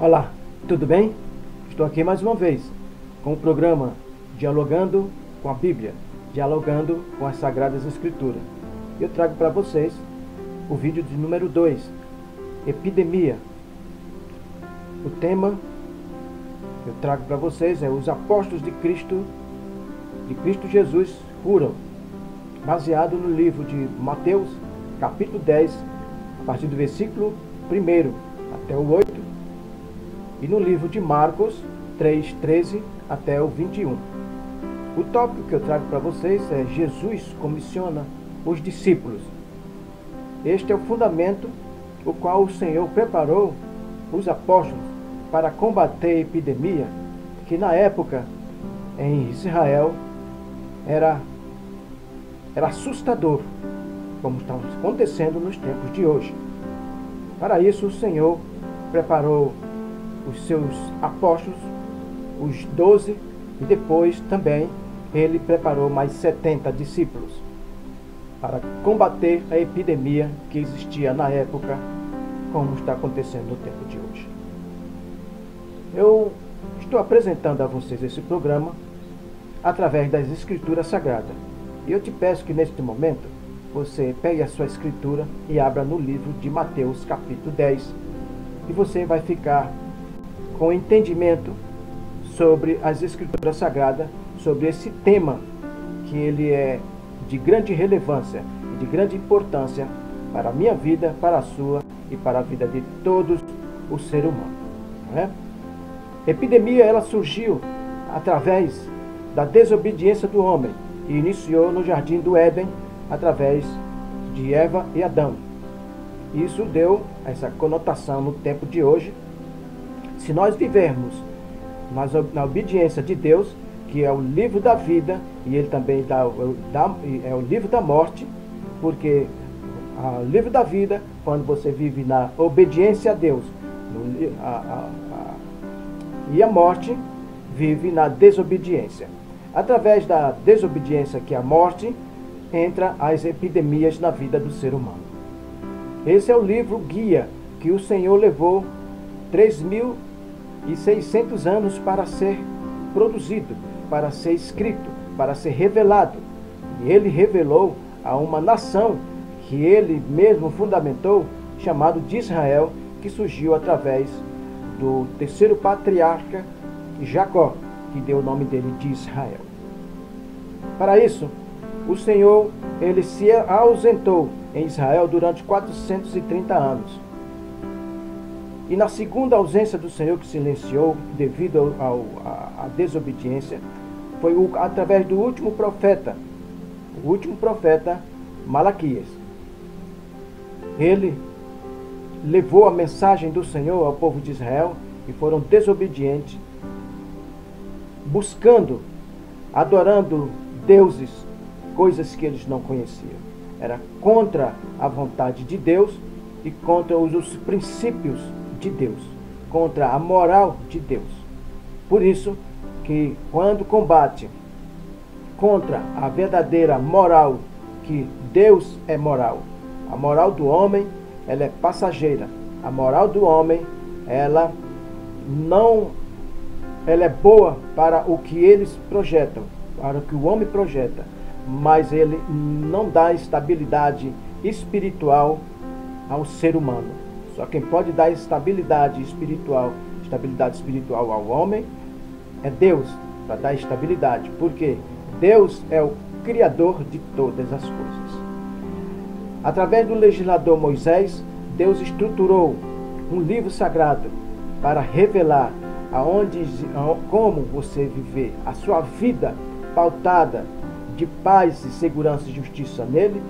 Olá, tudo bem? Estou aqui mais uma vez com o programa Dialogando com a Bíblia, dialogando com as Sagradas Escrituras. Eu trago para vocês o vídeo de número 2, Epidemia. O tema que eu trago para vocês é os apóstolos de Cristo Jesus curam, baseado no livro de Mateus, capítulo 10, a partir do versículo 1 até o 8, e no livro de Marcos 3, 13 até o 21. O tópico que eu trago para vocês é Jesus comissiona os discípulos. Este é o fundamento o qual o Senhor preparou os apóstolos para combater a epidemia que na época em Israel era assustador, como está acontecendo nos tempos de hoje. Para isso o Senhor preparou os seus apóstolos, os 12, e depois também ele preparou mais 70 discípulos para combater a epidemia que existia na época, como está acontecendo no tempo de hoje. Eu estou apresentando a vocês esse programa através das Escrituras Sagradas. E eu te peço que neste momento você pegue a sua escritura e abra no livro de Mateus capítulo 10, e você vai ficar com entendimento sobre as Escrituras Sagradas, sobre esse tema que ele é de grande relevância e de grande importância para a minha vida, para a sua e para a vida de todos os seres humanos. Não é? A epidemia ela surgiu através da desobediência do homem e iniciou no jardim do Éden através de Eva e Adão. Isso deu essa conotação no tempo de hoje. Se nós vivermos na obediência de Deus, que é o livro da vida, e ele também é o livro da morte, porque o livro da vida, quando você vive na obediência a Deus, e a morte vive na desobediência. Através da desobediência, que é a morte, entra as epidemias na vida do ser humano. Esse é o livro guia que o Senhor levou 3.600 anos para ser produzido, para ser escrito, para ser revelado. E ele revelou a uma nação que ele mesmo fundamentou, chamado de Israel, que surgiu através do terceiro patriarca Jacó, que deu o nome dele de Israel. Para isso, o Senhor ele se ausentou em Israel durante 430 anos. E na segunda ausência do Senhor, que silenciou devido à desobediência, foi através do último profeta Malaquias. Ele levou a mensagem do Senhor ao povo de Israel e foram desobedientes, buscando, adorando deuses, coisas que eles não conheciam. Era contra a vontade de Deus e contra os princípios de Deus, contra a moral de Deus. Por isso que quando combate contra a verdadeira moral, que Deus é moral, a moral do homem ela é passageira, a moral do homem ela é boa para o que eles projetam, para o que o homem projeta, mas ele não dá estabilidade espiritual ao ser humano. Só quem pode dar estabilidade espiritual ao homem é Deus, para dar estabilidade, porque Deus é o Criador de todas as coisas. Através do legislador Moisés, Deus estruturou um livro sagrado para revelar como você viver a sua vida pautada de paz e segurança e justiça nele,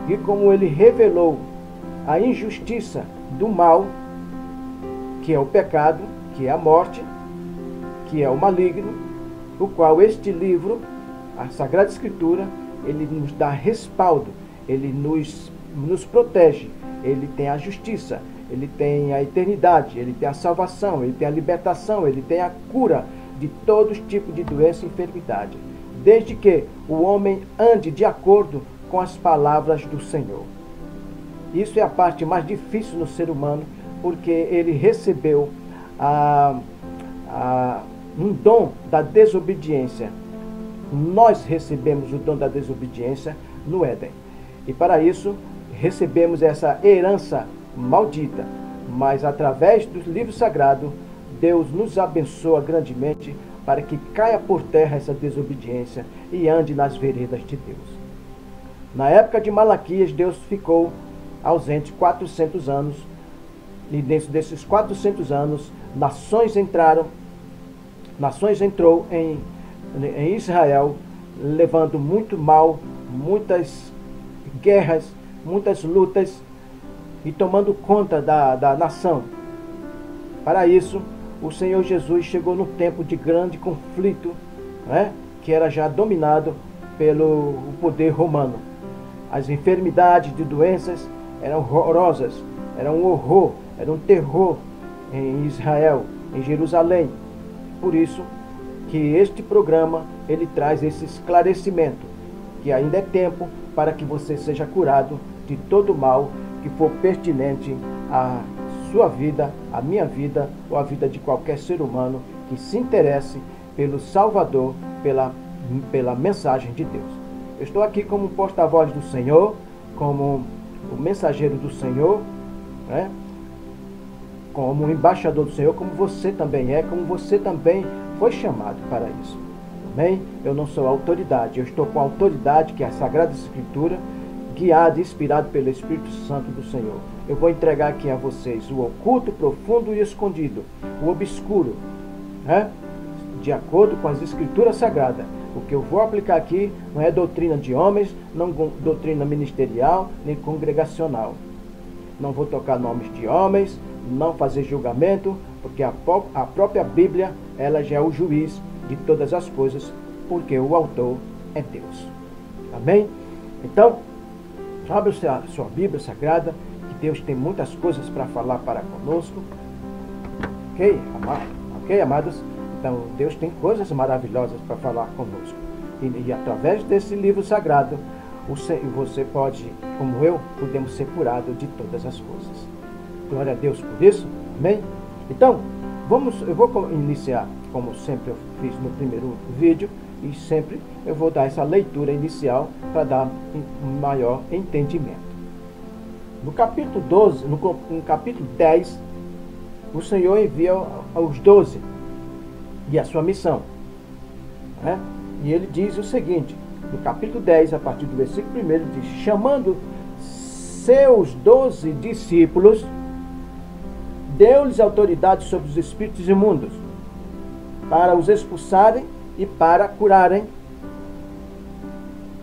e como ele revelou a injustiça do mal, que é o pecado, que é a morte, que é o maligno, o qual este livro, a Sagrada Escritura, ele nos dá respaldo, ele nos protege, ele tem a justiça, ele tem a eternidade, ele tem a salvação, ele tem a libertação, ele tem a cura de todos os tipos de doença e enfermidade, desde que o homem ande de acordo com as palavras do Senhor. Isso é a parte mais difícil no ser humano, porque ele recebeu um dom da desobediência. Nós recebemos o dom da desobediência no Éden. E para isso, recebemos essa herança maldita. Mas através do livro sagrado, Deus nos abençoa grandemente para que caia por terra essa desobediência e ande nas veredas de Deus. Na época de Malaquias, Deus ficou ausente 400 anos. E dentro desses 400 anos, nações entrou em Israel, levando muito mal, muitas guerras, muitas lutas e tomando conta da nação. Para isso, o Senhor Jesus chegou no tempo de grande conflito, né, que era já dominado pelo poder romano. As enfermidades de doenças eram horrorosas, era um horror, era um terror em Israel, em Jerusalém. Por isso que este programa ele traz esse esclarecimento, que ainda é tempo para que você seja curado de todo mal que for pertinente à sua vida, à minha vida ou à vida de qualquer ser humano que se interesse pelo Salvador, pela mensagem de Deus. Eu estou aqui como porta-voz do Senhor, como o mensageiro do Senhor, né? Como embaixador do Senhor, como você também é, como você também foi chamado para isso. Amém? Eu não sou autoridade, eu estou com a autoridade que é a Sagrada Escritura, guiado e inspirado pelo Espírito Santo do Senhor. Eu vou entregar aqui a vocês o oculto, profundo e escondido, o obscuro, né? De acordo com as Escrituras Sagradas. O que eu vou aplicar aqui não é doutrina de homens, não doutrina ministerial, nem congregacional. Não vou tocar nomes de homens, não fazer julgamento, porque a própria Bíblia, ela já é o juiz de todas as coisas, porque o autor é Deus. Amém? Então, abre a sua Bíblia Sagrada, que Deus tem muitas coisas para falar para conosco. Ok, amados? Então, Deus tem coisas maravilhosas para falar conosco. E através desse livro sagrado, você pode, como eu, podemos ser curados de todas as coisas. Glória a Deus por isso. Amém? Então, eu vou iniciar, como sempre eu fiz no primeiro vídeo, e sempre eu vou dar essa leitura inicial para dar um maior entendimento. No capítulo 12, no capítulo 10, o Senhor envia os 12 e a sua missão, né? E ele diz o seguinte, no capítulo 10, a partir do versículo 1, ele diz: chamando seus 12 discípulos, deu-lhes autoridade sobre os espíritos imundos, para os expulsarem e para curarem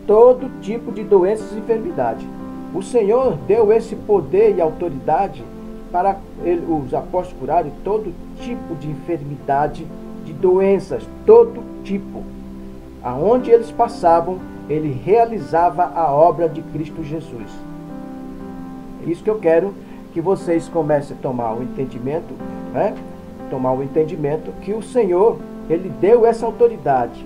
todo tipo de doenças e enfermidade. O Senhor deu esse poder e autoridade para os apóstolos curarem todo tipo de enfermidade, de doenças, todo tipo. Aonde eles passavam, ele realizava a obra de Cristo Jesus. É isso que eu quero que vocês comecem a tomar o entendimento, né? Tomar o entendimento que o Senhor, ele deu essa autoridade.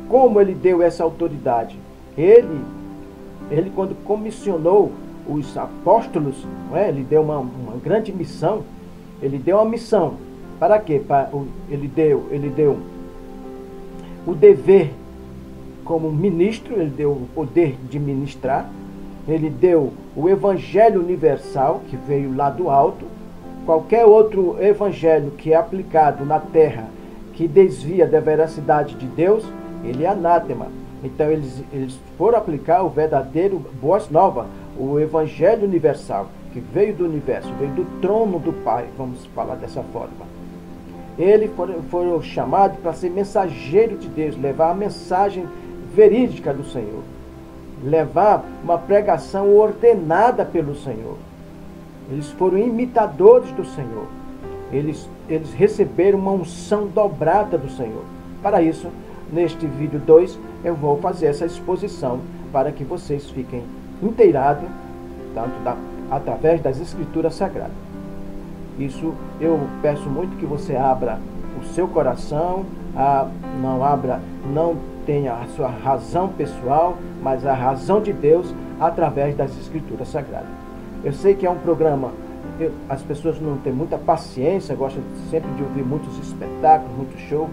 Como ele deu essa autoridade? Ele quando comissionou os apóstolos, né? Ele deu uma grande missão. Ele deu uma missão. Para quê? Ele deu o dever como ministro, ele deu o poder de ministrar, ele deu o evangelho universal, que veio lá do alto. Qualquer outro evangelho que é aplicado na terra, que desvia da veracidade de Deus, ele é anátema. Então eles foram aplicar o verdadeiro boas novas, o evangelho universal, que veio do universo, veio do trono do Pai, vamos falar dessa forma. Eles foram chamados para ser mensageiro de Deus, levar a mensagem verídica do Senhor, levar uma pregação ordenada pelo Senhor. Eles foram imitadores do Senhor. Eles receberam uma unção dobrada do Senhor. Para isso, neste vídeo 2, eu vou fazer essa exposição para que vocês fiquem inteirados, tanto através das Escrituras Sagradas. Isso eu peço muito que você abra o seu coração, não tenha a sua razão pessoal, mas a razão de Deus através das Escrituras Sagradas. Eu sei que é um programa as pessoas não têm muita paciência, gostam sempre de ouvir muitos espetáculos, muito show.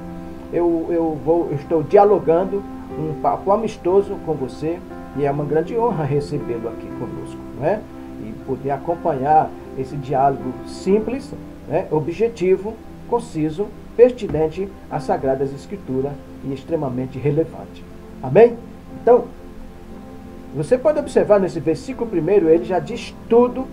Eu estou dialogando um papo amistoso com você, e é uma grande honra recebê-lo aqui conosco, não é? E poder acompanhar esse diálogo simples, né? Objetivo, conciso, pertinente às Sagradas Escrituras e extremamente relevante. Amém? Então, você pode observar nesse versículo primeiro, ele já diz tudo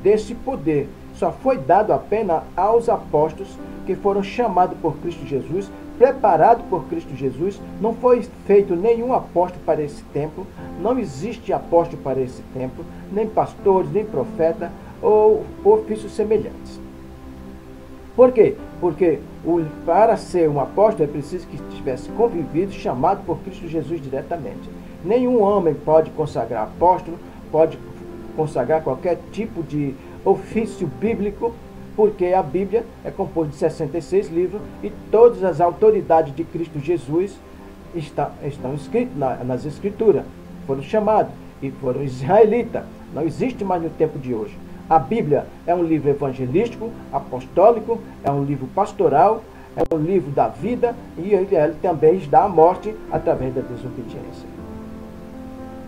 desse poder. Só foi dado apenas aos apóstolos que foram chamados por Cristo Jesus, preparado por Cristo Jesus. Não foi feito nenhum apóstolo para esse tempo, não existe apóstolo para esse tempo, nem pastores, nem profeta ou ofícios semelhantes. Por quê? Porque para ser um apóstolo é preciso que tivesse convivido, chamado por Cristo Jesus diretamente. Nenhum homem pode consagrar apóstolo, pode consagrar qualquer tipo de ofício bíblico, porque a Bíblia é composta de 66 livros e todas as autoridades de Cristo Jesus estão escritas nas Escrituras. Foram chamados e foram israelitas. Não existe mais no tempo de hoje. A Bíblia é um livro evangelístico, apostólico, é um livro pastoral, é um livro da vida e ele também dá a morte através da desobediência.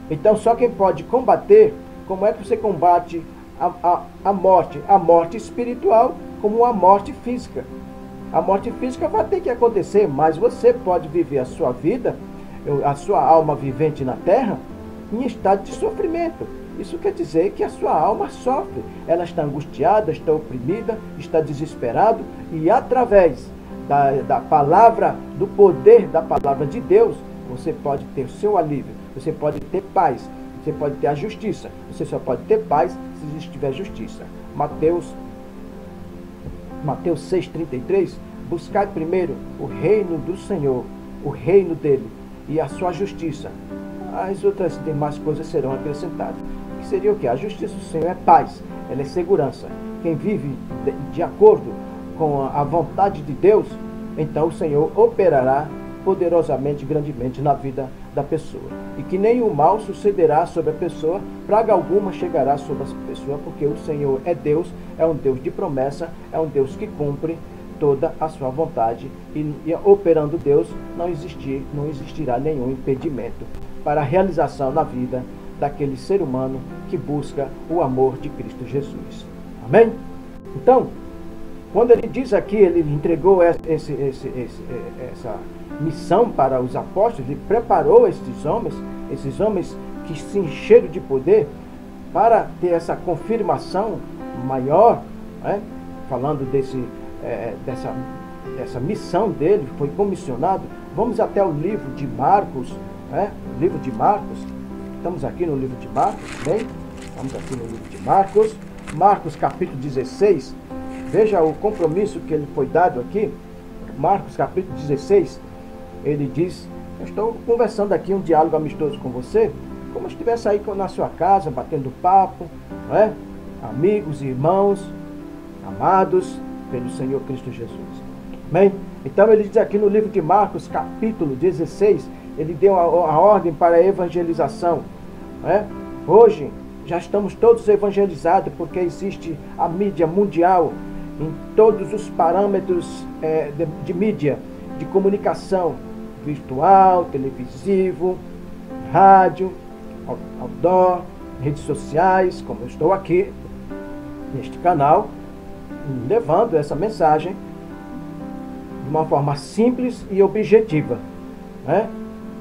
Então só quem pode combater, como é que você combate a morte espiritual como a morte física. A morte física vai ter que acontecer, mas você pode viver a sua vida, a sua alma vivente na terra, em estado de sofrimento. Isso quer dizer que a sua alma sofre, ela está angustiada, está oprimida, está desesperada, e através da palavra, do poder da palavra de Deus, você pode ter o seu alívio, você pode ter paz, você pode ter a justiça. Você só pode ter paz se tiver justiça. Mateus 6,33, buscai primeiro o reino do Senhor, o reino dele e a sua justiça. As outras demais coisas serão acrescentadas. Que seria o quê? A justiça do Senhor é paz, ela é segurança. Quem vive de acordo com a vontade de Deus, então o Senhor operará poderosamente, grandemente na vida da pessoa. E que nenhum mal sucederá sobre a pessoa, praga alguma chegará sobre a pessoa, porque o Senhor é Deus, é um Deus de promessa, é um Deus que cumpre toda a sua vontade, e operando Deus, não existirá nenhum impedimento para a realização na vida daquele ser humano que busca o amor de Cristo Jesus. Amém? Então, quando ele diz aqui, ele entregou essa missão para os apóstolos, ele preparou esses homens que se encheram de poder para ter essa confirmação maior, né? Falando dessa missão dele, foi comissionado. Vamos até o livro de Marcos, né? O livro de Marcos, estamos aqui no livro de Marcos, bem? Estamos aqui no livro de Marcos, Marcos capítulo 16, veja o compromisso que ele foi dado aqui. Marcos capítulo 16, ele diz, eu estou conversando aqui um diálogo amistoso com você, como se estivesse aí na sua casa, batendo papo, não é? Amigos e irmãos, amados pelo Senhor Cristo Jesus. Amém? Então ele diz aqui no livro de Marcos, capítulo 16, ele deu a ordem para a evangelização. Não é? Hoje já estamos todos evangelizados, porque existe a mídia mundial em todos os parâmetros de mídia, de comunicação, virtual, televisivo, rádio, outdoor, redes sociais, como eu estou aqui neste canal, levando essa mensagem de uma forma simples e objetiva, né?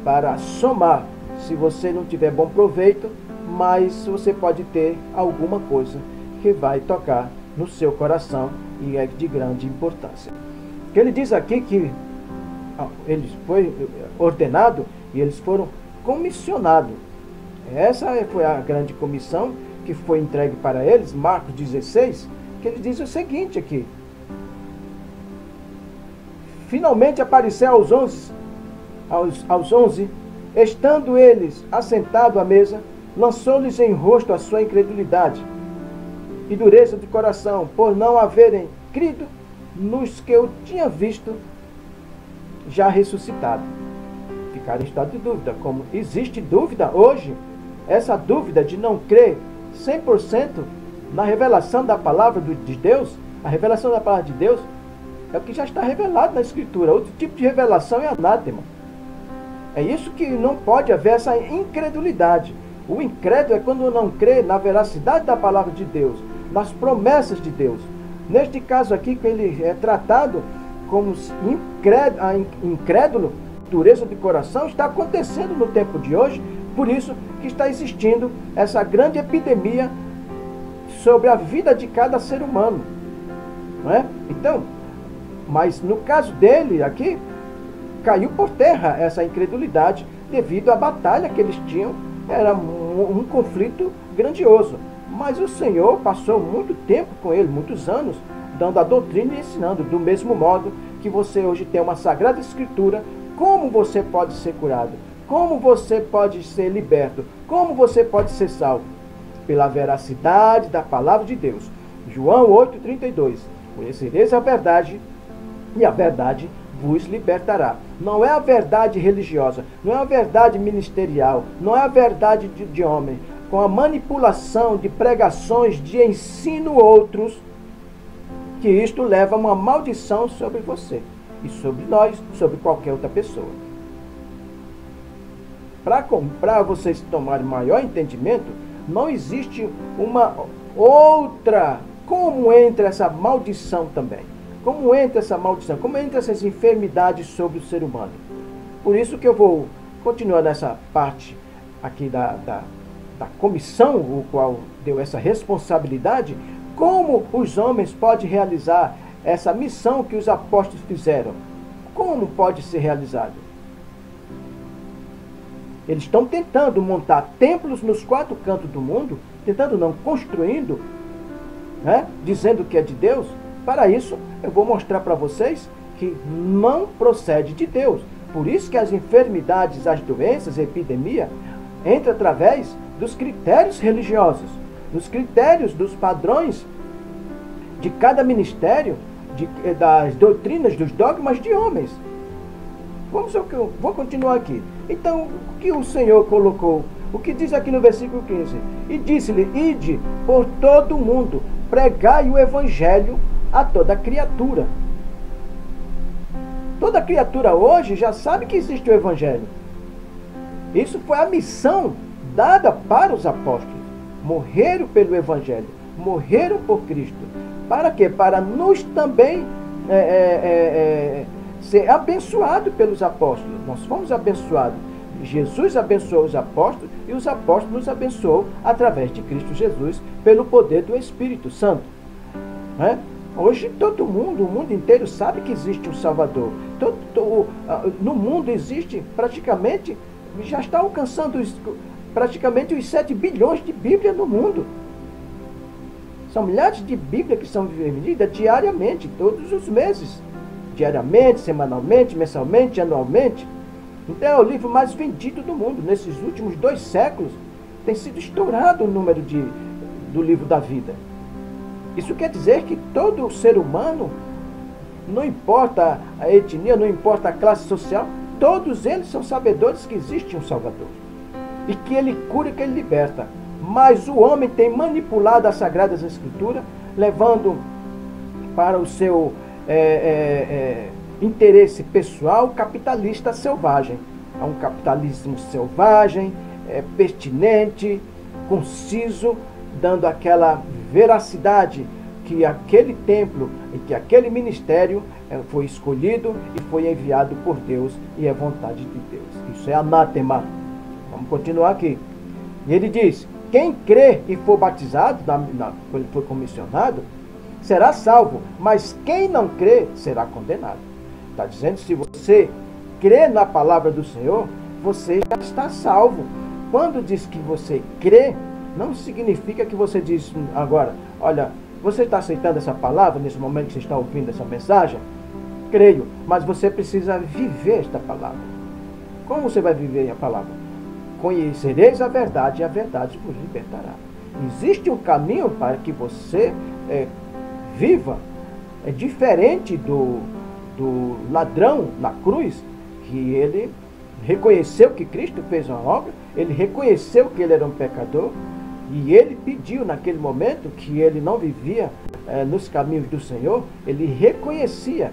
Para somar, se você não tiver bom proveito, mas você pode ter alguma coisa que vai tocar no seu coração e é de grande importância. Ele diz aqui que eles foi ordenado e eles foram comissionados. Essa foi a grande comissão que foi entregue para eles, Marcos 16, que ele diz o seguinte aqui: finalmente apareceu aos 11, estando eles assentados à mesa, lançou-lhes em rosto a sua incredulidade e dureza de coração, por não haverem crido nos que eu tinha visto já ressuscitado. Ficaram em estado de dúvida. Como existe dúvida hoje, essa dúvida de não crer 100% Na revelação da palavra de Deus, a revelação da palavra de Deus é o que já está revelado na Escritura. Outro tipo de revelação é anátema. É isso que não pode haver, essa incredulidade. O incrédulo é quando não crê na veracidade da palavra de Deus, nas promessas de Deus. Neste caso aqui, que ele é tratado como incrédulo, dureza de coração, está acontecendo no tempo de hoje. Por isso que está existindo essa grande epidemia sobre a vida de cada ser humano. Não é? Então, mas no caso dele aqui, caiu por terra essa incredulidade devido à batalha que eles tinham. Era um conflito grandioso. Mas o Senhor passou muito tempo com ele, muitos anos, dando a doutrina e ensinando, do mesmo modo que você hoje tem uma Sagrada Escritura, como você pode ser curado, como você pode ser liberto, como você pode ser salvo, pela veracidade da palavra de Deus. João 8,32. Conhecereis a verdade, e a verdade vos libertará. Não é a verdade religiosa, não é a verdade ministerial, não é a verdade de homem, com a manipulação de pregações de ensino outros, que isto leva a uma maldição sobre você, e sobre nós, sobre qualquer outra pessoa. Para vocês tomarem maior entendimento, não existe uma outra. Como entra essa maldição também? Como entra essa maldição? Como entra essas enfermidades sobre o ser humano? Por isso que eu vou continuar nessa parte aqui da comissão, o qual deu essa responsabilidade. Como os homens podem realizar essa missão que os apóstolos fizeram? Como pode ser realizado? Eles estão tentando montar templos nos 4 cantos do mundo, tentando não, construindo, né, dizendo que é de Deus. Para isso, eu vou mostrar para vocês que não procede de Deus. Por isso que as enfermidades, as doenças, a epidemia, entra através dos critérios religiosos, dos critérios, dos padrões de cada ministério, das doutrinas, dos dogmas de homens. Vou continuar aqui. Então, o que o Senhor colocou? O que diz aqui no versículo 15? E disse-lhe: ide por todo o mundo, pregai o evangelho a toda criatura. Toda criatura hoje já sabe que existe o evangelho. Isso foi a missão dada para os apóstolos. Morreram pelo evangelho, morreram por Cristo. Para quê? Para nos também ser abençoado pelos apóstolos. Nós fomos abençoados. Jesus abençoou os apóstolos e os apóstolos nos abençoou através de Cristo Jesus pelo poder do Espírito Santo. Né? Hoje todo mundo, o mundo inteiro sabe que existe um Salvador. No mundo existe praticamente, já está alcançando praticamente os 7 bilhões de Bíblias no mundo. São milhares de Bíblias que são vendidas diariamente, todos os meses. Diariamente, semanalmente, mensalmente, anualmente. Então é o livro mais vendido do mundo. Nesses últimos 2 séculos tem sido estourado o número do livro da vida. Isso quer dizer que todo ser humano, não importa a etnia, não importa a classe social, todos eles são sabedores que existe um Salvador. E que ele cura e que ele liberta. Mas o homem tem manipulado as Sagradas Escrituras, levando para o seu interesse pessoal capitalista selvagem. É um capitalismo selvagem, pertinente, conciso, dando aquela veracidade que aquele templo e que aquele ministério foi escolhido e foi enviado por Deus e é vontade de Deus. Isso é anátema. Vamos continuar aqui. E ele diz: quem crê e for batizado, quando ele foi comissionado, será salvo, mas quem não crê será condenado. Está dizendo, se você crê na palavra do Senhor, você já está salvo. Quando diz que você crê, não significa que você diz agora: olha, você está aceitando essa palavra nesse momento que você está ouvindo essa mensagem? Creio, mas você precisa viver esta palavra. Como você vai viver a palavra? Conhecereis a verdade e a verdade vos libertará. Existe um caminho para que você viva. É diferente do ladrão na cruz, que ele reconheceu que Cristo fez uma obra, ele reconheceu que ele era um pecador, E ele pediu naquele momento que ele não vivia nos caminhos do Senhor, ele reconhecia,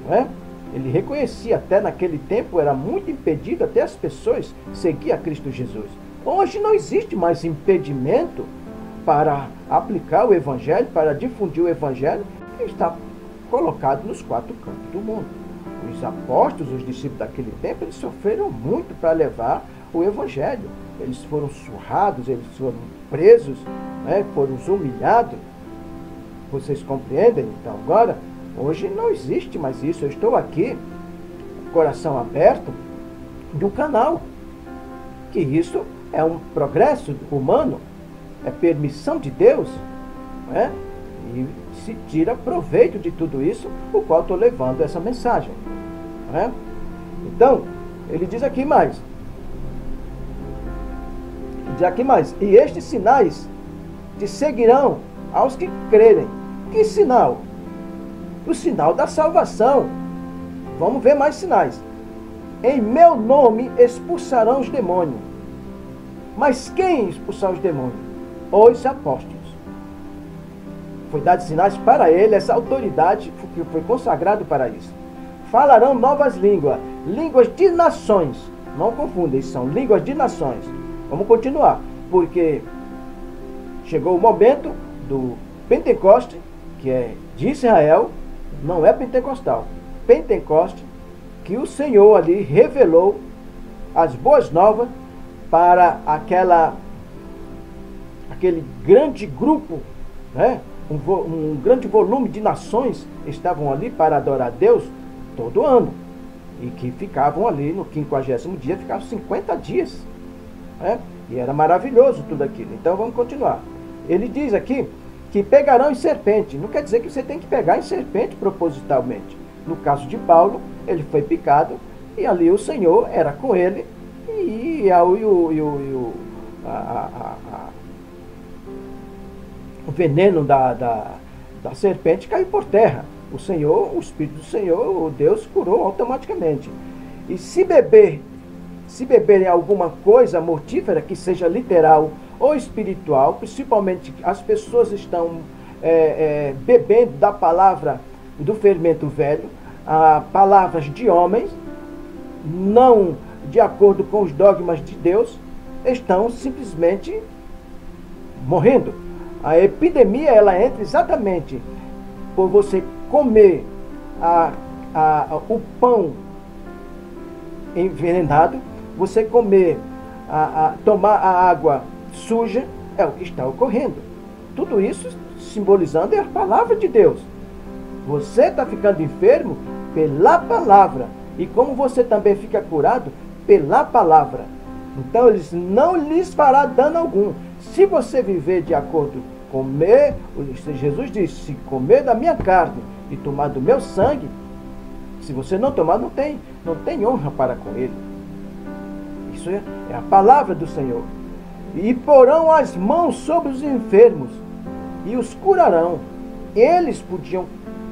não é? Ele reconhecia, até naquele tempo era muito impedido até as pessoas seguir a Cristo Jesus. Hoje não existe mais impedimento para aplicar o Evangelho, para difundir o Evangelho que está colocado nos quatro cantos do mundo. Os apóstolos, os discípulos daquele tempo, eles sofreram muito para levar o Evangelho. Eles foram surrados, eles foram presos, né? Foram humilhados. Vocês compreendem? Então agora, hoje não existe mais isso. Eu estou aqui, coração aberto, de um canal. Que isso é um progresso humano, é permissão de Deus, não é? E se tira proveito de tudo isso, o qual estou levando essa mensagem, não é? Então, ele diz aqui mais. E estes sinais te seguirão aos que crerem. Que sinal? O sinal da salvação. Vamos ver mais sinais. Em meu nome expulsarão os demônios. Mas quem expulsar os demônios? Os apóstolos. Foi dado sinais para ele, essa autoridade que foi consagrado para isso. Falarão novas línguas, línguas de nações. Não confundem, são línguas de nações. Vamos continuar, porque chegou o momento do Pentecoste, que é de Israel, não é pentecostal. Pentecoste, que o Senhor ali revelou as boas novas para aquele grande grupo, né? Um grande volume de nações estavam ali para adorar a Deus todo ano. E que ficavam ali no 50º dia, ficavam 50 dias. Né? E era maravilhoso tudo aquilo. Então vamos continuar. Ele diz aqui que pegarão em serpente. Não quer dizer que você tem que pegar em serpente propositalmente. No caso de Paulo, ele foi picado e ali o Senhor era com ele e o veneno da serpente caiu por terra. O Senhor, o Espírito do Senhor, o Deus curou automaticamente. E se beberem alguma coisa mortífera, que seja literal ou espiritual, principalmente as pessoas estão bebendo da palavra do fermento velho, palavras de homens, não de acordo com os dogmas de Deus, estão simplesmente morrendo. A epidemia, ela entra exatamente por você comer o pão envenenado, você comer, tomar a água suja, é o que está ocorrendo. Tudo isso simbolizando é a palavra de Deus. Você está ficando enfermo pela palavra. E como você também fica curado pela palavra. Então, eles não lhes fará dano algum. Se você viver de acordo com comer, Jesus disse, se comer da minha carne e tomar do meu sangue, se você não tomar, não tem honra para com ele. Isso é a palavra do Senhor. E porão as mãos sobre os enfermos e os curarão. Eles podiam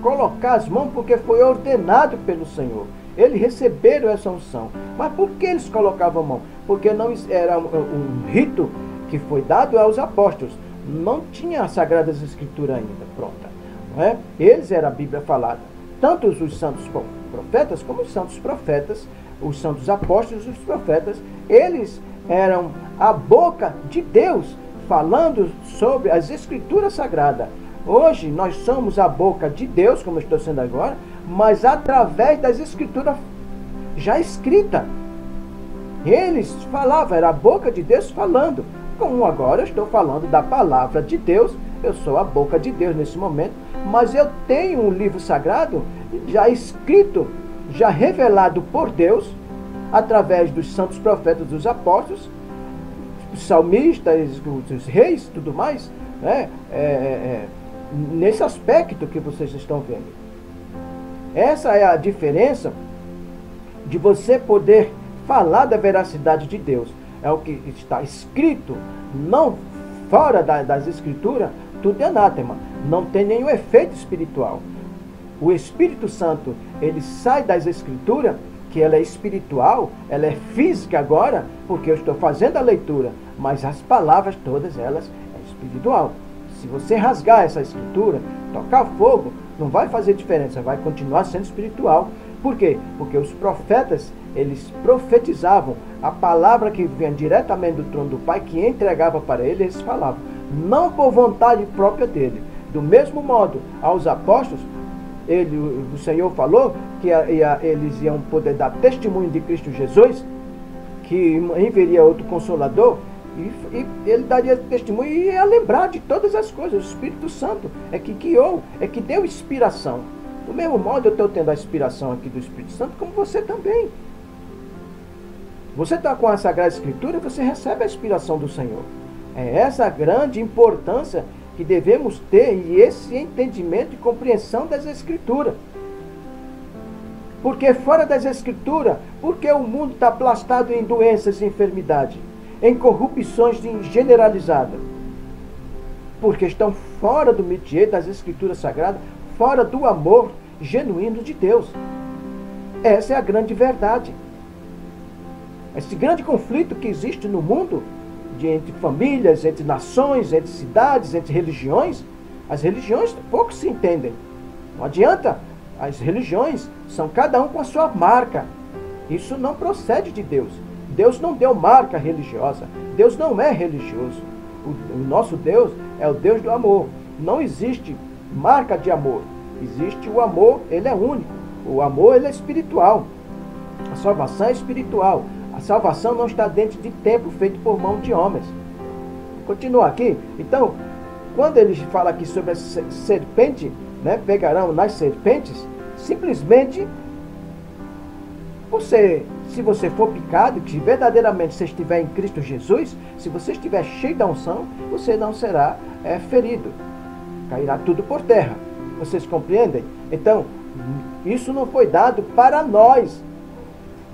colocar as mãos porque foi ordenado pelo Senhor. Eles receberam essa unção. Mas por que eles colocavam a mão? Porque não era um rito que foi dado aos apóstolos. Não tinha as Sagradas Escrituras ainda pronta. Não é? Eles eram a Bíblia falada. Tanto os santos profetas como os santos profetas, os santos apóstolos e os profetas, eles eram a boca de Deus falando sobre as Escrituras Sagradas. Hoje nós somos a boca de Deus, como eu estou sendo agora, mas através das Escrituras já escritas. Eles falavam, era a boca de Deus falando. Como agora eu estou falando da palavra de Deus, eu sou a boca de Deus nesse momento, mas eu tenho um livro sagrado já escrito, já revelado por Deus, através dos santos profetas, dos apóstolos, os salmistas, os reis, tudo mais, né? Nesse aspecto que vocês estão vendo. Essa é a diferença de você poder falar da veracidade de Deus. É o que está escrito, não fora das Escrituras, tudo é anátema. Não tem nenhum efeito espiritual. O Espírito Santo, ele sai das Escrituras que ela é espiritual, ela é física agora, porque eu estou fazendo a leitura, mas as palavras todas elas é espiritual. Se você rasgar essa escritura, tocar fogo, não vai fazer diferença, vai continuar sendo espiritual. Por quê? Porque os profetas, eles profetizavam a palavra que vinha diretamente do trono do Pai, que entregava para ele, eles falavam, não por vontade própria dele. Do mesmo modo, aos apóstolos, o Senhor falou que eles iam poder dar testemunho de Cristo Jesus, que enviaria outro Consolador, e ele daria testemunho e ia lembrar de todas as coisas. O Espírito Santo é que guiou, é que deu inspiração. Do mesmo modo, eu estou tendo a inspiração aqui do Espírito Santo, como você também. Você está com a Sagrada Escritura, você recebe a inspiração do Senhor. É essa a grande importância que devemos ter, e esse entendimento e compreensão das Escrituras. Porque fora das Escrituras, porque o mundo está aplastado em doenças e enfermidade, em corrupções generalizadas? Porque estão fora do métier das Escrituras Sagradas, fora do amor genuíno de Deus. Essa é a grande verdade. Esse grande conflito que existe no mundo, entre famílias, entre nações, entre cidades, entre religiões, as religiões pouco se entendem. Não adianta, as religiões são cada um com a sua marca. Isso não procede de Deus. Deus não deu marca religiosa. Deus não é religioso. O nosso Deus é o Deus do amor. Não existe marca de amor. Existe o amor, ele é único. O amor, ele é espiritual. A salvação é espiritual. A salvação não está dentro de templo feito por mão de homens. Continua aqui. Então, quando ele fala aqui sobre a serpente, né, pegarão nas serpentes, simplesmente, se você for picado, que verdadeiramente você estiver em Cristo Jesus, se você estiver cheio da unção, você não será ferido. Cairá tudo por terra. Vocês compreendem? Então, isso não foi dado para nós.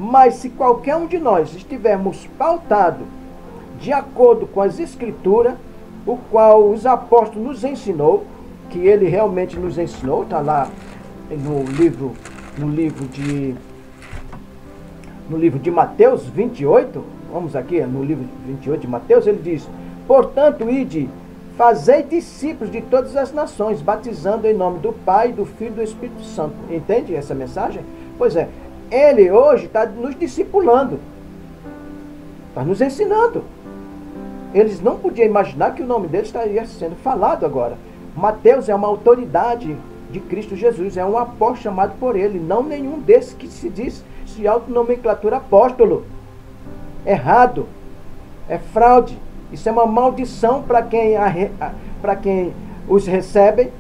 Mas se qualquer um de nós estivermos pautado de acordo com as Escrituras, o qual os apóstolos nos ensinou, que ele realmente nos ensinou, está lá no livro de Mateus 28, vamos aqui, no livro 28 de Mateus, ele diz, portanto, ide, fazei discípulos de todas as nações, batizando em nome do Pai, do Filho e do Espírito Santo. Entende essa mensagem? Pois é, ele hoje está nos discipulando, está nos ensinando. Eles não podiam imaginar que o nome dele estaria sendo falado agora. Mateus é uma autoridade de Cristo Jesus, é um apóstolo chamado por ele, não nenhum desses que se autonomenclatura apóstolo. Errado, é fraude, isso é uma maldição para quem os recebe,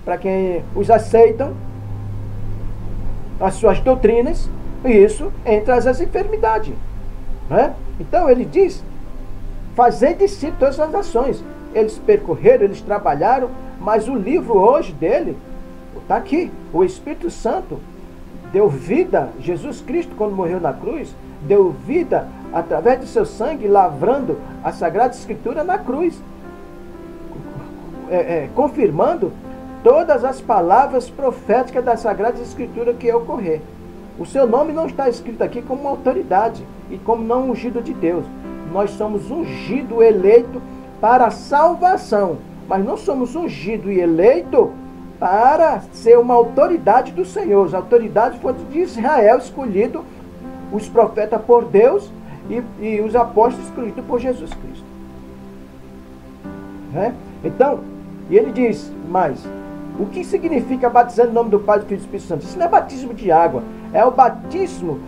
para quem os aceitam, as suas doutrinas, e isso entra as enfermidades. Né? Então ele diz, fazer discípulos todas as nações. Eles percorreram, eles trabalharam, mas o livro hoje dele está aqui. O Espírito Santo deu vida, Jesus Cristo, quando morreu na cruz, deu vida através do seu sangue, lavrando a Sagrada Escritura na cruz, confirmando todas as palavras proféticas da Sagrada Escritura que ia ocorrer. O seu nome não está escrito aqui como uma autoridade e como não ungido de Deus. Nós somos ungido, eleito para a salvação, mas não somos ungido e eleito para ser uma autoridade do Senhor. As autoridades foram de Israel, escolhido os profetas por Deus e os apóstolos escolhidos por Jesus Cristo. Então, e ele diz mais, o que significa batizando em nome do Pai, do Filho e do Espírito Santo? Isso não é batismo de água, é o batismo,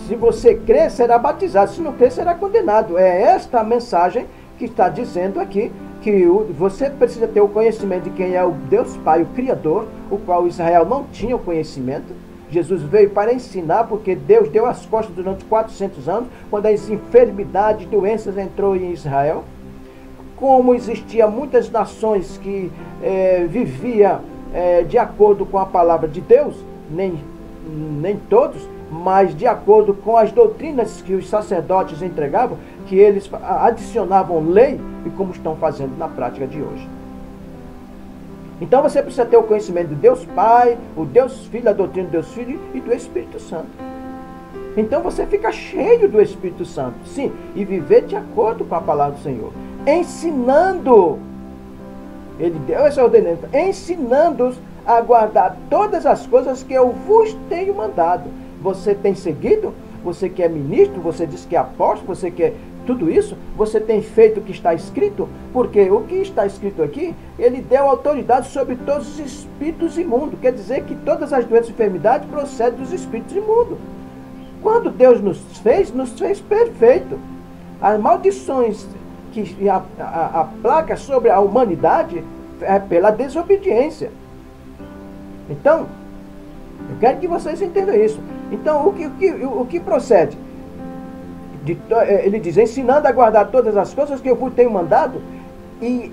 se você crer, será batizado, se não crer, será condenado. É esta a mensagem que está dizendo aqui, que você precisa ter o conhecimento de quem é o Deus Pai, o Criador, o qual Israel não tinha o conhecimento. Jesus veio para ensinar, porque Deus deu as costas durante 400 anos, quando as enfermidades, doenças entrou em Israel. Como existiam muitas nações que viviam de acordo com a palavra de Deus, nem todos, mas de acordo com as doutrinas que os sacerdotes entregavam, que eles adicionavam lei, e como estão fazendo na prática de hoje. Então você precisa ter o conhecimento do Deus Pai, o Deus Filho, a doutrina do Deus Filho e do Espírito Santo. Então você fica cheio do Espírito Santo, sim, e viver de acordo com a palavra do Senhor. Ensinando, ele deu essa ordenança, ensinando-os a guardar todas as coisas que eu vos tenho mandado. Você tem seguido? Você que é ministro, você diz que é apóstolo, você que é tudo isso, você tem feito o que está escrito? Porque o que está escrito aqui, ele deu autoridade sobre todos os espíritos imundos. Quer dizer que todas as doenças e enfermidades procedem dos espíritos imundos. Quando Deus nos fez perfeito. As maldições que a placa sobre a humanidade é pela desobediência. Então, eu quero que vocês entendam isso. Então, o que procede? Ele diz, ensinando a guardar todas as coisas que eu vos tenho mandado, e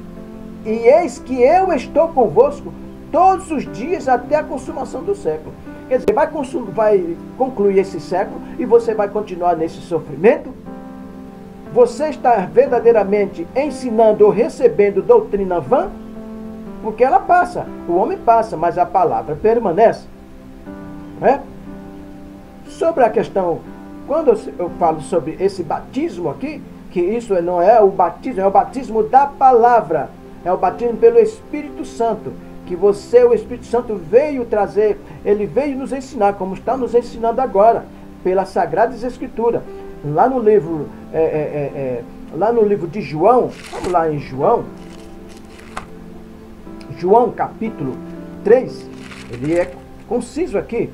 eis que eu estou convosco todos os dias até a consumação do século. Quer dizer, vai concluir esse século e você vai continuar nesse sofrimento? Você está verdadeiramente ensinando ou recebendo doutrina vã? Porque ela passa, o homem passa, mas a palavra permanece. Não é? Sobre a questão, quando eu falo sobre esse batismo aqui, que isso não é o batismo, é o batismo da palavra, é o batismo pelo Espírito Santo, que o Espírito Santo veio trazer, ele veio nos ensinar, como está nos ensinando agora, pelas Sagradas Escrituras. Lá no livro de João, vamos lá em João capítulo 3, ele é conciso aqui.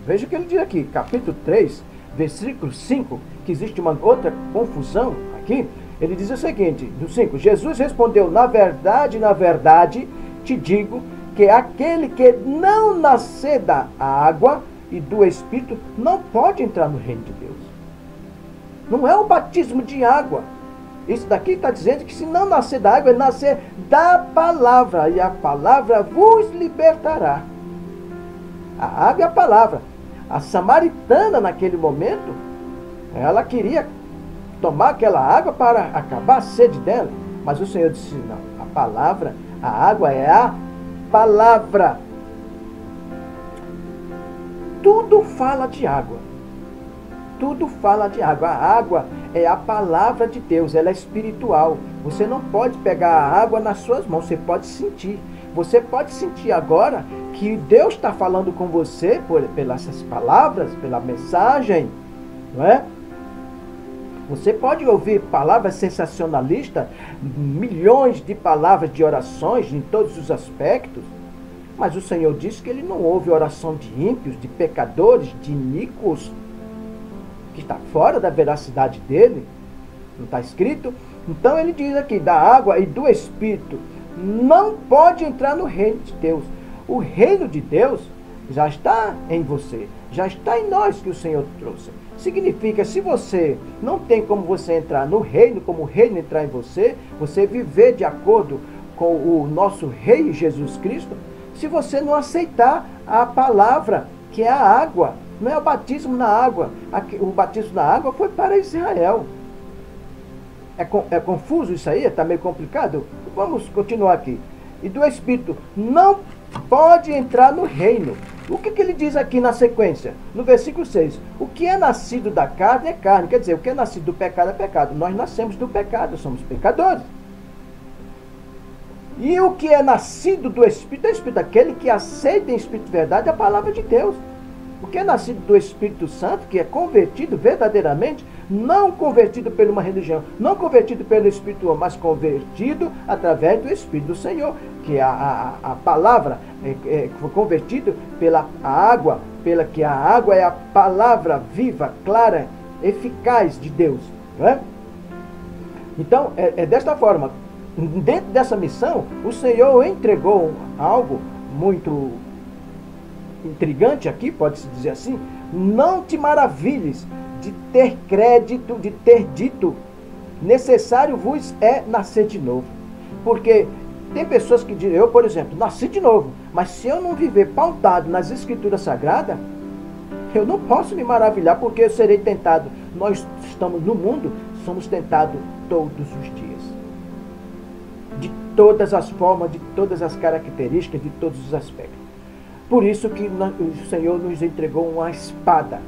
Veja o que ele diz aqui, capítulo 3, versículo 5, que existe uma outra confusão aqui. Ele diz o seguinte, no 5, Jesus respondeu, na verdade, te digo, que aquele que não nascer da água e do Espírito não pode entrar no reino de Deus. Não é o batismo de água. Isso daqui está dizendo que se não nascer da água, é nascer da palavra, e a palavra vos libertará. A água é a palavra. A samaritana, naquele momento, ela queria tomar aquela água para acabar a sede dela. Mas o Senhor disse, não, a palavra, a água é a palavra. Tudo fala de água. Tudo fala de água. A água é a palavra de Deus, ela é espiritual. Você não pode pegar a água nas suas mãos, você pode sentir. Você pode sentir agora que Deus está falando com você pelas palavras, pela mensagem, não é? Você pode ouvir palavras sensacionalistas, milhões de palavras de orações em todos os aspectos, mas o Senhor disse que Ele não ouve oração de ímpios, de pecadores, de iníquos, que está fora da veracidade dele, não está escrito? Então ele diz aqui, da água e do Espírito, não pode entrar no reino de Deus. O reino de Deus já está em você, já está em nós que o Senhor trouxe. Significa, se você não tem como você entrar no reino, como o reino entrar em você, você viver de acordo com o nosso Rei Jesus Cristo, se você não aceitar a palavra, que é a água, não é o batismo na água. O batismo na água foi para Israel. É confuso isso aí? Está meio complicado? Vamos continuar aqui. E do Espírito não pode entrar no reino. O que ele diz aqui na sequência? No versículo 6. O que é nascido da carne é carne. Quer dizer, o que é nascido do pecado é pecado. Nós nascemos do pecado, somos pecadores. E o que é nascido do Espírito é Espírito. Aquele que aceita em Espírito de verdade a palavra de Deus. O que é nascido do Espírito Santo, que é convertido verdadeiramente, não convertido por uma religião, não convertido pelo Espírito, mas convertido através do Espírito do Senhor, que a palavra foi convertido pela água, pela que a água é a palavra viva, clara, eficaz de Deus. Não é? Então, é desta forma. Dentro dessa missão, o Senhor entregou algo muito intrigante aqui, pode-se dizer assim. Não te maravilhes de ter crédito, de ter dito, necessário vos é nascer de novo. Porque tem pessoas que dizem, eu, por exemplo, nasci de novo, mas se eu não viver pautado nas Escrituras Sagradas, eu não posso me maravilhar, porque eu serei tentado. Nós estamos no mundo, somos tentados todos os dias. De todas as formas, de todas as características, de todos os aspectos. Por isso que o Senhor nos entregou uma espada.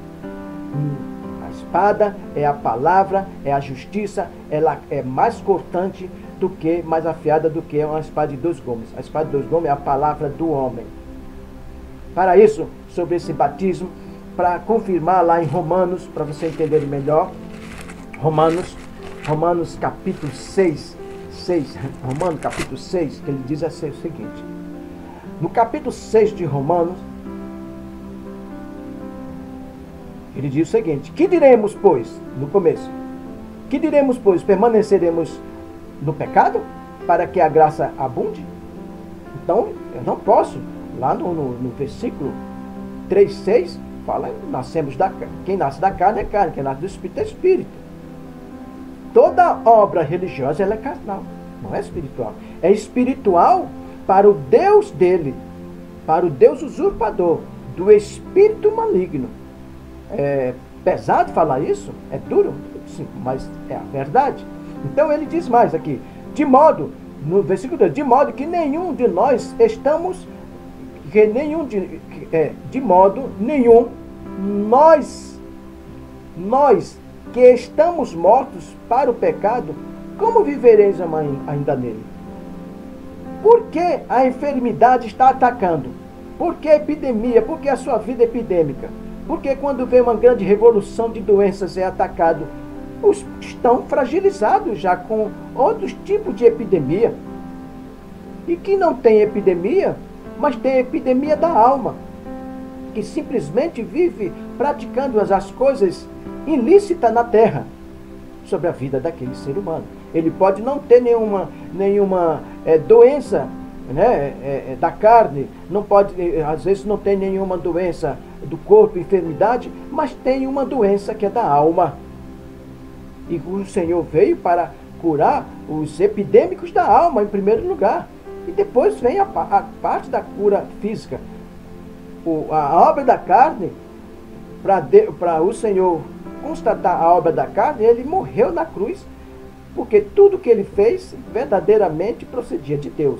A espada é a palavra, é a justiça, ela é mais cortante do que, mais afiada do que uma espada de 2 gumes. A espada de 2 gumes é a palavra do homem. Para isso, sobre esse batismo, para confirmar lá em Romanos, para você entender melhor, Romanos capítulo 6, Romanos capítulo 6, ele diz assim o seguinte: no capítulo 6 de Romanos, ele diz o seguinte: que diremos, pois, no começo, que diremos, pois, permaneceremos no pecado para que a graça abunde? Então, eu não posso, lá no versículo 3:6, fala, quem nasce da carne é carne, quem nasce do Espírito é Espírito. Toda obra religiosa ela é carnal, não é espiritual. É espiritual para o Deus dele, para o Deus usurpador, do espírito maligno. É pesado falar isso? É duro? Sim, mas é a verdade. Então ele diz mais aqui, no versículo 2, de modo que nenhum de nós estamos, nós que estamos mortos para o pecado, como viveremos ainda nele? Por que a enfermidade está atacando? Por que a epidemia? Por que a sua vida é epidêmica? Porque quando vem uma grande revolução de doenças é atacado, os estão fragilizados já com outros tipos de epidemia. E que não tem epidemia, mas tem epidemia da alma, que simplesmente vive praticando as coisas ilícitas na terra sobre a vida daquele ser humano. Ele pode não ter nenhuma doença, né, da carne, não pode, às vezes não tem nenhuma doença do corpo, enfermidade, mas tem uma doença que é da alma. E o Senhor veio para curar os epidêmicos da alma em primeiro lugar. E depois vem a parte da cura física. A obra da carne, para o Senhor constatar a obra da carne, ele morreu na cruz, porque tudo que ele fez verdadeiramente procedia de Deus.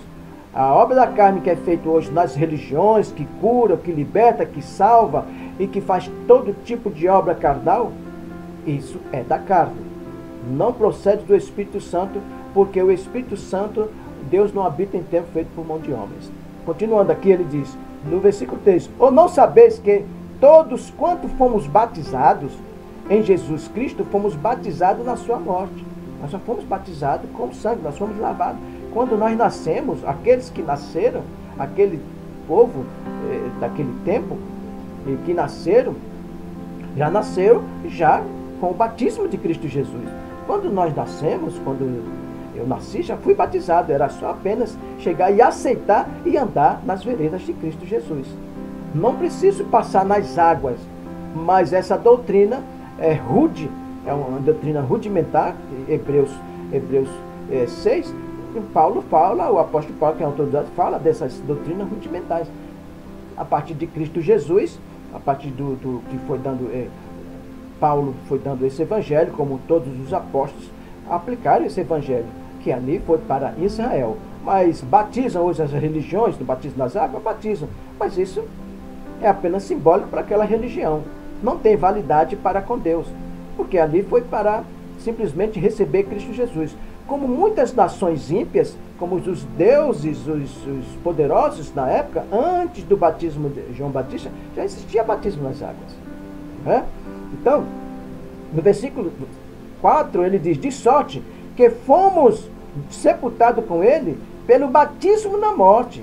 A obra da carne que é feita hoje nas religiões, que cura, que liberta, que salva e que faz todo tipo de obra carnal, isso é da carne. Não procede do Espírito Santo, porque o Espírito Santo, Deus não habita em templo feito por mão de homens. Continuando aqui, ele diz, no versículo 3, ou não sabeis que todos quanto fomos batizados em Jesus Cristo, fomos batizados na sua morte. Nós só fomos batizados com sangue, nós fomos lavados. Quando nós nascemos, aqueles que nasceram, aquele povo daquele tempo, que nasceram, já com o batismo de Cristo Jesus. Quando nós nascemos, quando eu nasci, já fui batizado, era só apenas chegar e aceitar e andar nas veredas de Cristo Jesus. Não preciso passar nas águas, mas essa doutrina é rude, é uma doutrina rudimentar, Hebreus 6, Paulo fala, o apóstolo Paulo, que é autoridade, fala dessas doutrinas rudimentares. A partir de Cristo Jesus, a partir do que foi dando, Paulo foi dando esse evangelho, como todos os apóstolos aplicaram esse evangelho, que ali foi para Israel. Mas batizam hoje as religiões, no batismo nas águas, batizam. Mas isso é apenas simbólico para aquela religião. Não tem validade para com Deus, porque ali foi para simplesmente receber Cristo Jesus. Como muitas nações ímpias, como os deuses, os poderosos na época, antes do batismo de João Batista, já existia batismo nas águas. Né? Então, no versículo 4, ele diz, de sorte que fomos sepultados com ele pelo batismo na morte,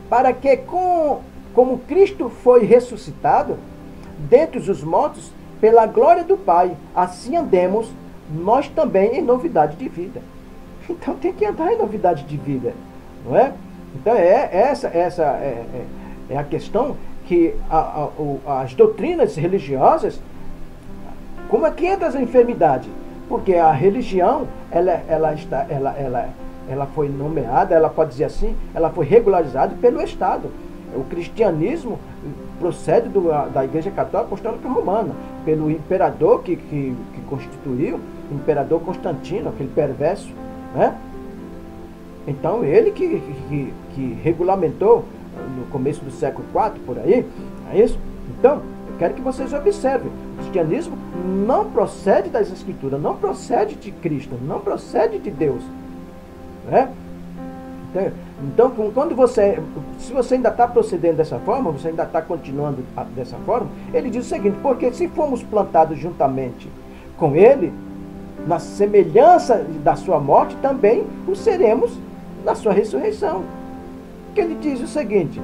para que, como Cristo foi ressuscitado dentre os mortos, pela glória do Pai, assim andemos nós também em novidade de vida. Então tem que andar em novidade de vida, não é? Então essa é a questão que as doutrinas religiosas, como é que entra a enfermidade? Porque a religião, ela foi nomeada, ela pode dizer assim, ela foi regularizada pelo Estado. O cristianismo procede da Igreja Católica Apostólica Romana, pelo imperador que constituiu, o imperador Constantino, aquele perverso, né? Então ele que regulamentou no começo do século IV, por aí, é isso? Então, eu quero que vocês observem, o cristianismo não procede das Escrituras, não procede de Cristo, não procede de Deus, né? Então, se você ainda está procedendo dessa forma, você ainda está continuando dessa forma, ele diz o seguinte: porque se formos plantados juntamente com ele, na semelhança da sua morte, também o seremos na sua ressurreição. Que ele diz o seguinte,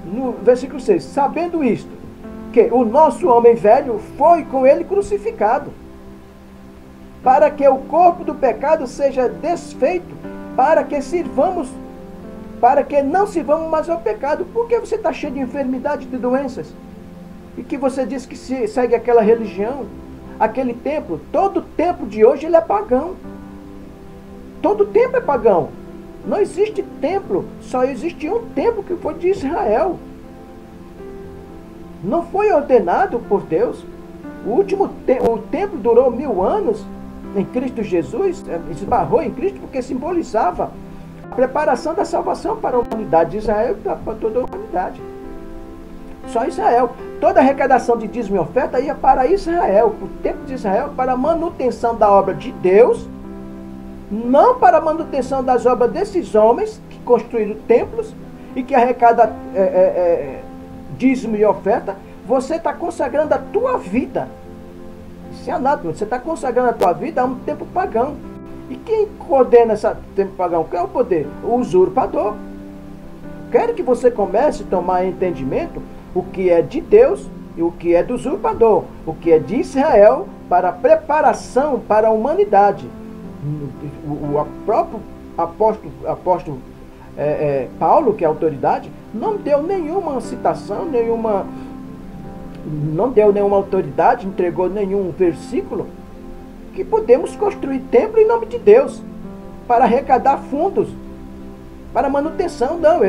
no versículo 6, sabendo isto, que o nosso homem velho foi com ele crucificado, para que o corpo do pecado seja desfeito, para que não sirvamos mais ao pecado. Porque você está cheio de enfermidade, de doenças, e que você diz que segue aquela religião, aquele templo. Todo templo de hoje ele é pagão. Todo templo é pagão. Não existe templo, só existe um templo, que foi de Israel. Não foi ordenado por Deus. O templo durou 1000 anos em Cristo Jesus, esbarrou em Cristo porque simbolizava a preparação da salvação para a humanidade de Israel e para toda a humanidade. Só Israel. Toda a arrecadação de dízimo e oferta ia para Israel, para o templo de Israel, para a manutenção da obra de Deus, não para a manutenção das obras desses homens que construíram templos e que arrecadam dízimo e oferta. Você está consagrando a tua vida. Isso é anátomo. Você está consagrando a tua vida a um tempo pagão. E quem coordena esse tempo pagão? Quem é o poder? O usurpador. Quero que você comece a tomar entendimento o que é de Deus e o que é do usurpador, o que é de Israel para a preparação para a humanidade. O próprio apóstolo Paulo, que é a autoridade, não deu nenhuma citação, não deu nenhuma autoridade, entregou nenhum versículo que podemos construir templo em nome de Deus para arrecadar fundos para manutenção. Não,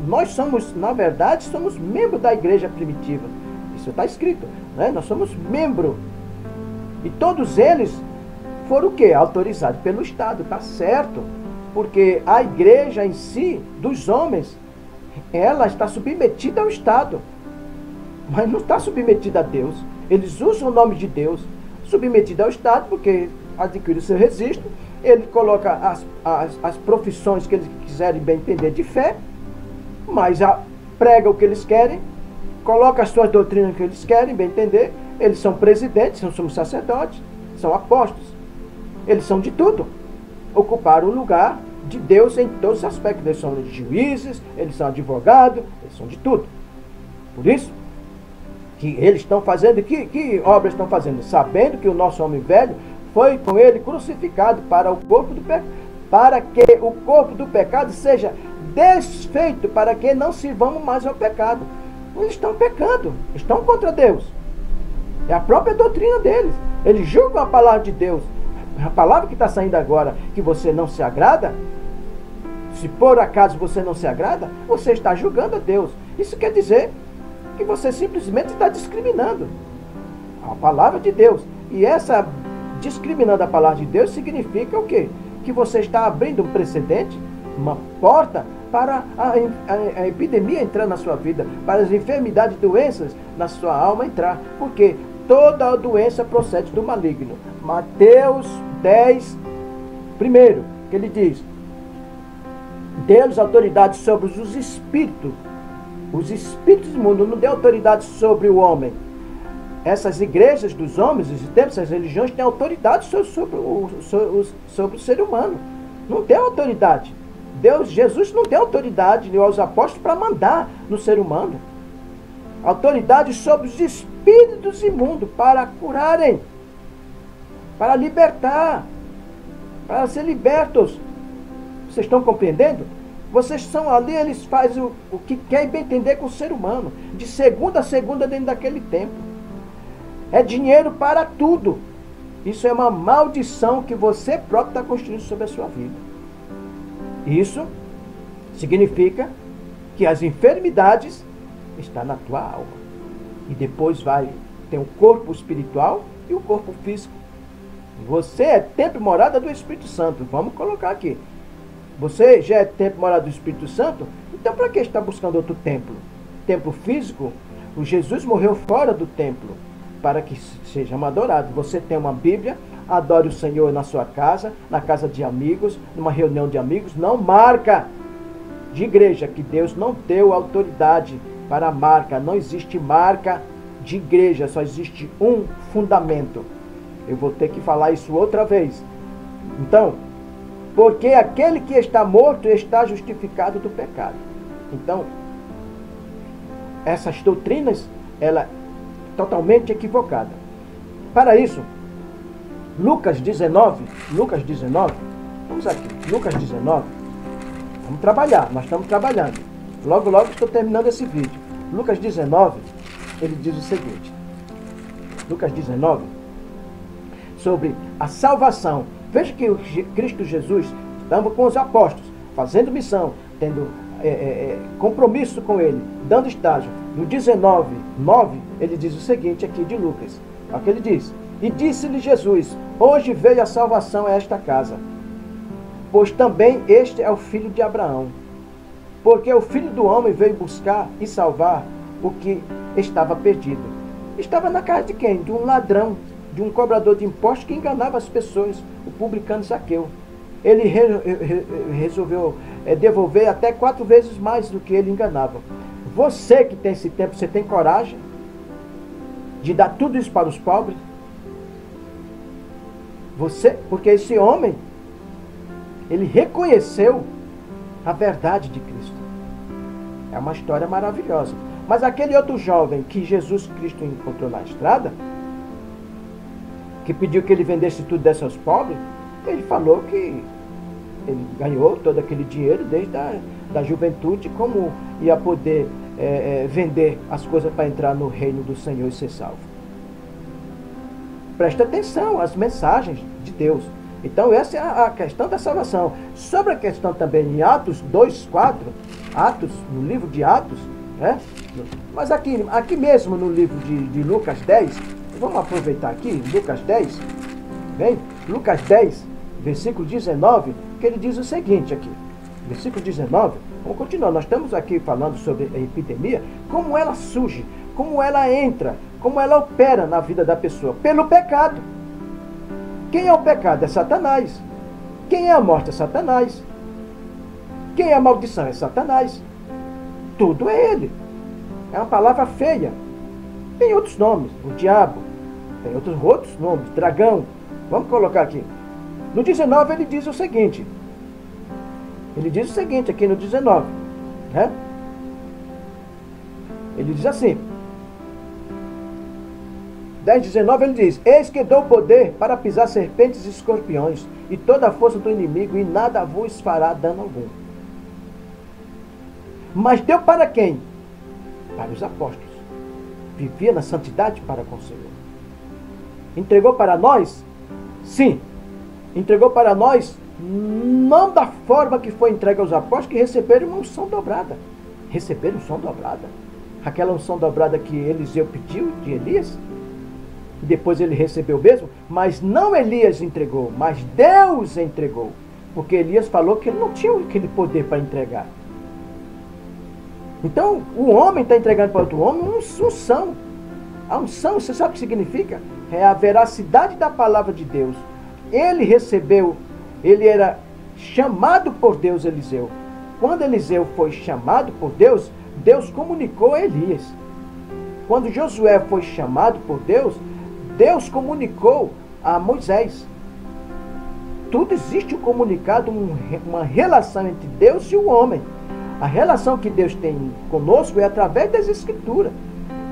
nós somos, na verdade, somos membros da igreja primitiva. Isso está escrito, né? Nós somos membros. E todos eles foram o quê? Autorizados pelo Estado, está certo? Porque a igreja em si, dos homens, ela está submetida ao Estado, mas não está submetida a Deus. Eles usam o nome de Deus, submetida ao Estado, porque adquire o seu registro, ele coloca as profissões que eles quiserem bem entender de fé, mas prega o que eles querem, coloca as suas doutrinas que eles querem bem entender. Eles são presidentes, são sumos sacerdotes, são apóstolos, eles são de tudo. Ocuparam o lugar de Deus em todos os aspectos. Eles são juízes, eles são advogados, eles são de tudo. Por isso que eles estão fazendo, que obras estão fazendo? Sabendo que o nosso homem velho foi com ele crucificado para que o corpo do pecado seja desfeito, para que não sirvamos mais ao pecado. Eles estão pecando, estão contra Deus. É a própria doutrina deles. Eles julgam a palavra de Deus. A palavra que está saindo agora, que você não se agrada, se por acaso você não se agrada, você está julgando a Deus. Isso quer dizer que você simplesmente está discriminando a palavra de Deus. E essa discriminando a palavra de Deus significa o quê? Que você está abrindo um precedente, uma porta para a epidemia entrar na sua vida, para as enfermidades e doenças na sua alma entrar. Porque toda a doença procede do maligno. Mateus 10, primeiro, que ele diz: deu-lhes autoridade sobre os espíritos. Os espíritos do mundo, não deu autoridade sobre o homem. Essas igrejas dos homens, esses templos, essas religiões têm autoridade sobre o ser humano. Não deu autoridade. Jesus não deu autoridade aos apóstolos para mandar no ser humano. Autoridade sobre os espíritos imundos para curarem, para libertar, para ser libertos. Vocês estão compreendendo? Vocês são ali, eles fazem o que querem bem entender com o ser humano, de segunda a segunda dentro daquele templo. É dinheiro para tudo. Isso é uma maldição que você próprio está construindo sobre a sua vida. Isso significa que as enfermidades estão na tua alma. E depois tem o corpo espiritual e o corpo físico. Você é templo e morada do Espírito Santo. Vamos colocar aqui. Você já é templo morado do Espírito Santo? Então para que está buscando outro templo? Templo físico? O Jesus morreu fora do templo para que seja adorado. Você tem uma Bíblia, adore o Senhor na sua casa, na casa de amigos, numa reunião de amigos. Não marca de igreja, que Deus não deu autoridade para a marca. Não existe marca de igreja, só existe um fundamento. Eu vou ter que falar isso outra vez. Então, porque aquele que está morto está justificado do pecado. Então, essas doutrinas, ela é totalmente equivocada. Para isso, Lucas 19, vamos aqui, Lucas 19, vamos trabalhar, nós estamos trabalhando. Logo, logo estou terminando esse vídeo. Lucas 19, ele diz o seguinte, Lucas 19, sobre a salvação. Veja que o Cristo Jesus estava com os apóstolos, fazendo missão, tendo compromisso com ele, dando estágio. No 19:9, ele diz o seguinte aqui de Lucas. Olha o que ele diz. E disse-lhe Jesus, hoje veio a salvação a esta casa, pois também este é o filho de Abraão. Porque o Filho do Homem veio buscar e salvar o que estava perdido. Estava na casa de quem? De um ladrão, de um cobrador de impostos que enganava as pessoas, o publicano Zaqueu. Ele resolveu devolver até 4 vezes mais do que ele enganava. Você que tem esse tempo, você tem coragem de dar tudo isso para os pobres? Você, porque esse homem, ele reconheceu a verdade de Cristo. É uma história maravilhosa. Mas aquele outro jovem que Jesus Cristo encontrou na estrada, que pediu que ele vendesse tudo desse aos pobres, ele falou que ele ganhou todo aquele dinheiro desde a juventude, como ia poder vender as coisas para entrar no reino do Senhor e ser salvo. Presta atenção às mensagens de Deus. Então essa é a questão da salvação. Sobre a questão também em Atos 2:4, Atos, no livro de Atos, né? Mas aqui mesmo no livro de Lucas 10, vamos aproveitar aqui, Lucas 10, bem, Lucas 10, versículo 19, que ele diz o seguinte aqui, versículo 19, vamos continuar, nós estamos aqui falando sobre a epidemia, como ela surge, como ela entra, como ela opera na vida da pessoa, pelo pecado. Quem é o pecado? É Satanás. Quem é a morte? É Satanás. Quem é a maldição? É Satanás. Tudo é ele. É uma palavra feia. Tem outros nomes, o diabo, tem outros nomes, dragão. Vamos colocar aqui. No 19 ele diz o seguinte. Ele diz o seguinte aqui no 19. Né? Ele diz assim. 10:19 ele diz, eis que dou poder para pisar serpentes e escorpiões, e toda a força do inimigo, e nada vos fará dano algum. Mas deu para quem? Para os apóstolos. Vivia na santidade para com o Senhor. Entregou para nós? Sim. Entregou para nós, não da forma que foi entregue aos apóstolos, que receberam uma unção dobrada. Receberam unção dobrada. Aquela unção dobrada que Eliseu pediu de Elias, depois ele recebeu mesmo, mas não Elias entregou, mas Deus entregou. Porque Elias falou que ele não tinha aquele poder para entregar. Então, o homem está entregando para outro homem uma unção. A unção, você sabe o que significa? É a veracidade da palavra de Deus. Ele recebeu, ele era chamado por Deus, Eliseu. Quando Eliseu foi chamado por Deus, Deus comunicou a Elias. Quando Josué foi chamado por Deus, Deus comunicou a Moisés. Tudo existe um comunicado, uma relação entre Deus e o homem. A relação que Deus tem conosco é através das Escrituras.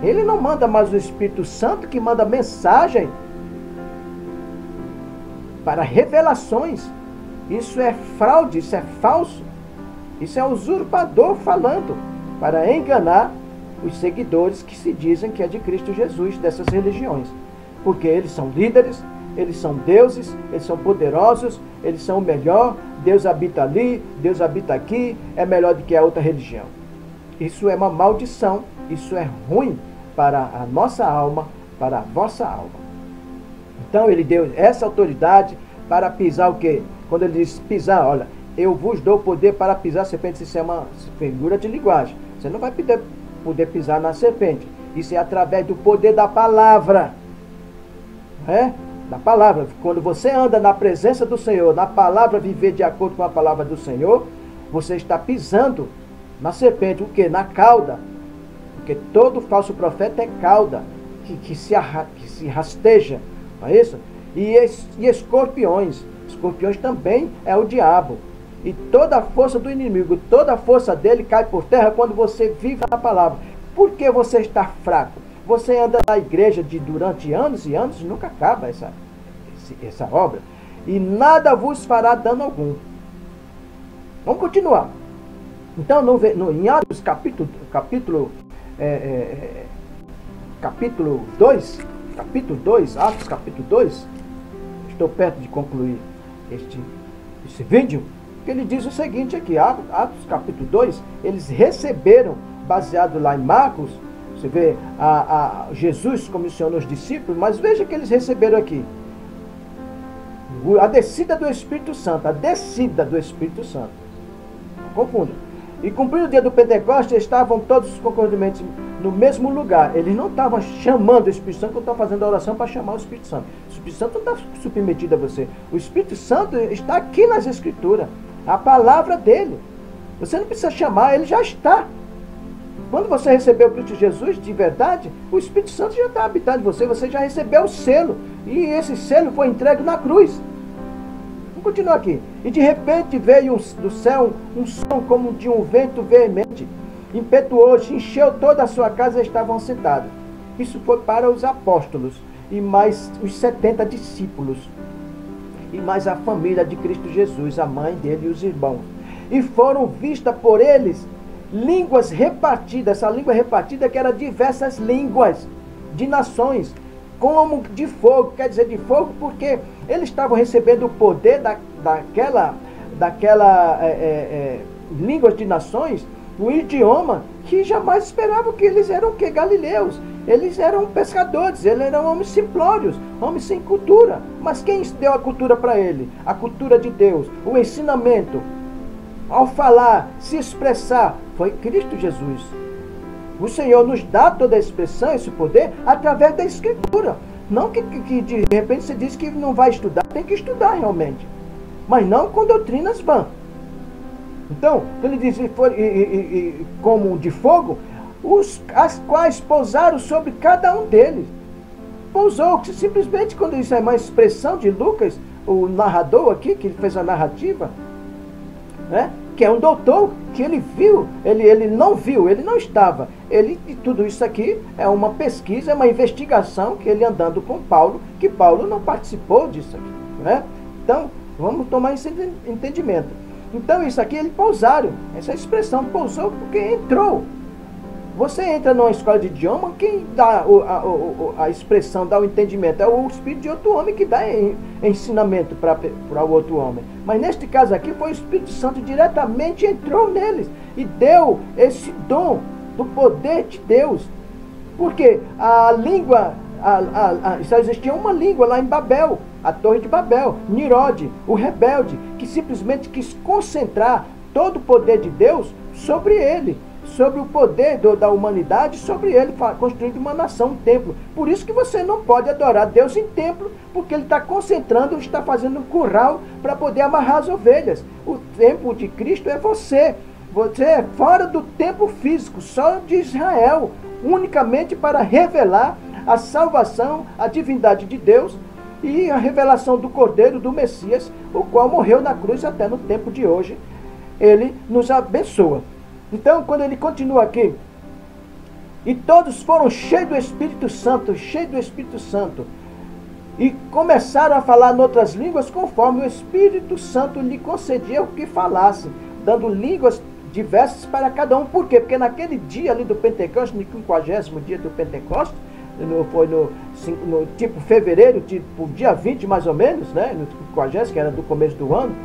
Ele não manda mais o Espírito Santo, que manda mensagem para revelações. Isso é fraude, isso é falso. Isso é usurpador falando para enganar os seguidores que se dizem que é de Cristo Jesus, dessas religiões. Porque eles são líderes, eles são deuses, eles são poderosos, eles são o melhor, Deus habita ali, Deus habita aqui, é melhor do que a outra religião. Isso é uma maldição, isso é ruim para a nossa alma, para a vossa alma. Então ele deu essa autoridade para pisar o quê? Quando ele diz pisar, olha, eu vos dou poder para pisar serpentes. Isso é uma figura de linguagem. Você não vai poder pisar na serpente. Isso é através do poder da palavra. Da palavra. Quando você anda na presença do Senhor, na palavra, viver de acordo com a palavra do Senhor, você está pisando na serpente. O quê? Na cauda. Porque todo falso profeta é cauda, que se rasteja. Não é isso? E escorpiões. Escorpiões também é o diabo. E toda a força do inimigo, toda a força dele cai por terra quando você vive na palavra. Por que você está fraco? Você anda na igreja durante anos e anos e nunca acaba essa obra. E nada vos fará dano algum. Vamos continuar. Então, em Atos capítulo 2, Atos capítulo 2, estou perto de concluir esse vídeo, que ele diz o seguinte aqui, Atos capítulo 2, eles receberam, baseado lá em Marcos, você vê, Jesus comissionou os discípulos, mas veja que eles receberam aqui, a descida do Espírito Santo, não confunda. E cumprido o dia do Pentecostes, estavam todos os concordantes no mesmo lugar. Eles não estavam chamando o Espírito Santo, quando estão fazendo a oração para chamar o Espírito Santo. O Espírito Santo não está submetido a você. O Espírito Santo está aqui nas Escrituras. A palavra dele. Você não precisa chamar, ele já está. Quando você recebeu o Cristo Jesus de verdade, o Espírito Santo já está habitando em você. Você já recebeu o selo. E esse selo foi entregue na cruz. Vamos continuar aqui. E de repente veio do céu um som como de um vento veemente, impetuoso, encheu toda a sua casa e estavam sentados. Isso foi para os apóstolos e mais os 70 discípulos e mais a família de Cristo Jesus, a mãe dele e os irmãos. E foram vistas por eles línguas repartidas. Essa língua repartida que era diversas línguas de nações, como de fogo. Quer dizer de fogo porque eles estavam recebendo o poder daquela línguas de nações, o idioma que jamais esperavam, que eles eram galileus. Eles eram pescadores, eles eram homens simplórios, homens sem cultura. Mas quem deu a cultura para ele? A cultura de Deus, o ensinamento. Ao falar, se expressar, foi Cristo Jesus. O Senhor nos dá toda a expressão, esse poder, através da Escritura. Não que de repente você diz que não vai estudar, tem que estudar realmente. Mas não com doutrinas vãs. Então, ele diz, como de fogo, as quais pousaram sobre cada um deles. Pousou, simplesmente quando isso é uma expressão de Lucas, o narrador aqui, que ele fez a narrativa, né? Que é um doutor, que ele viu, ele não viu, ele não estava. Tudo isso aqui é uma pesquisa, é uma investigação que ele andando com Paulo, que Paulo não participou disso aqui, né? Então, vamos tomar esse entendimento. Então, isso aqui, eles pousaram. Essa expressão pousou porque entrou. Você entra numa escola de idioma, quem dá a expressão, dá o entendimento, é o espírito de outro homem que dá ensinamento para o outro homem. Mas neste caso aqui, foi o Espírito Santo diretamente entrou neles e deu esse dom do poder de Deus. Porque a língua, só existia uma língua lá em Babel, a Torre de Babel, Nirode, o rebelde, que simplesmente quis concentrar todo o poder de Deus sobre ele, sobre o poder da humanidade, sobre ele, construindo uma nação, um templo. Por isso que você não pode adorar Deus em templo, porque ele está concentrando, está fazendo um curral para poder amarrar as ovelhas. O templo de Cristo é você. Você é fora do templo físico, só de Israel, unicamente para revelar a salvação, a divindade de Deus e a revelação do Cordeiro, do Messias, o qual morreu na cruz até no tempo de hoje. Ele nos abençoa. Então, quando ele continua aqui, e todos foram cheios do Espírito Santo, e começaram a falar em outras línguas, conforme o Espírito Santo lhe concedia o que falasse, dando línguas diversas para cada um. Por quê? Porque naquele dia ali do Pentecostes, no 50º dia do Pentecostes, foi no tipo fevereiro, tipo dia 20 mais ou menos, né, no 50º, que era do começo do ano,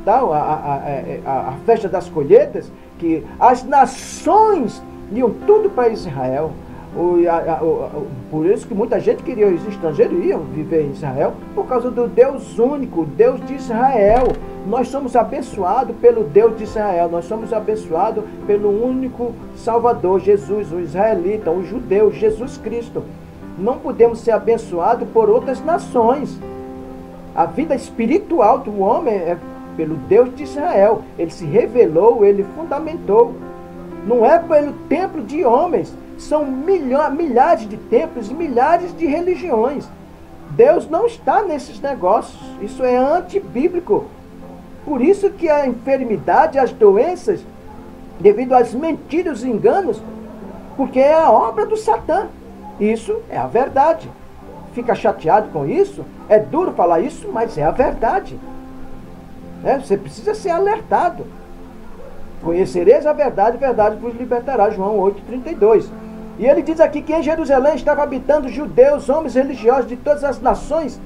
tal, a festa das colheitas, que as nações iam tudo para Israel. Por isso que muita gente queria, os estrangeiros iam viver em Israel, por causa do Deus único, Deus de Israel. Nós somos abençoados pelo Deus de Israel, nós somos abençoados pelo único Salvador, Jesus, o israelita, o judeu, Jesus Cristo. Não podemos ser abençoados por outras nações. A vida espiritual do homem é pelo Deus de Israel. Ele se revelou, ele fundamentou. Não é pelo templo de homens. São milhares de templos e milhares de religiões. Deus não está nesses negócios. Isso é antibíblico. Por isso que a enfermidade, as doenças, devido às mentiras e enganos, porque é a obra do Satã. Isso é a verdade. Fica chateado com isso? É duro falar isso, mas é a verdade. Você precisa ser alertado. Conhecereis a verdade vos libertará. João 8,32. E ele diz aqui que em Jerusalém estavam habitando judeus, homens religiosos de todas as nações,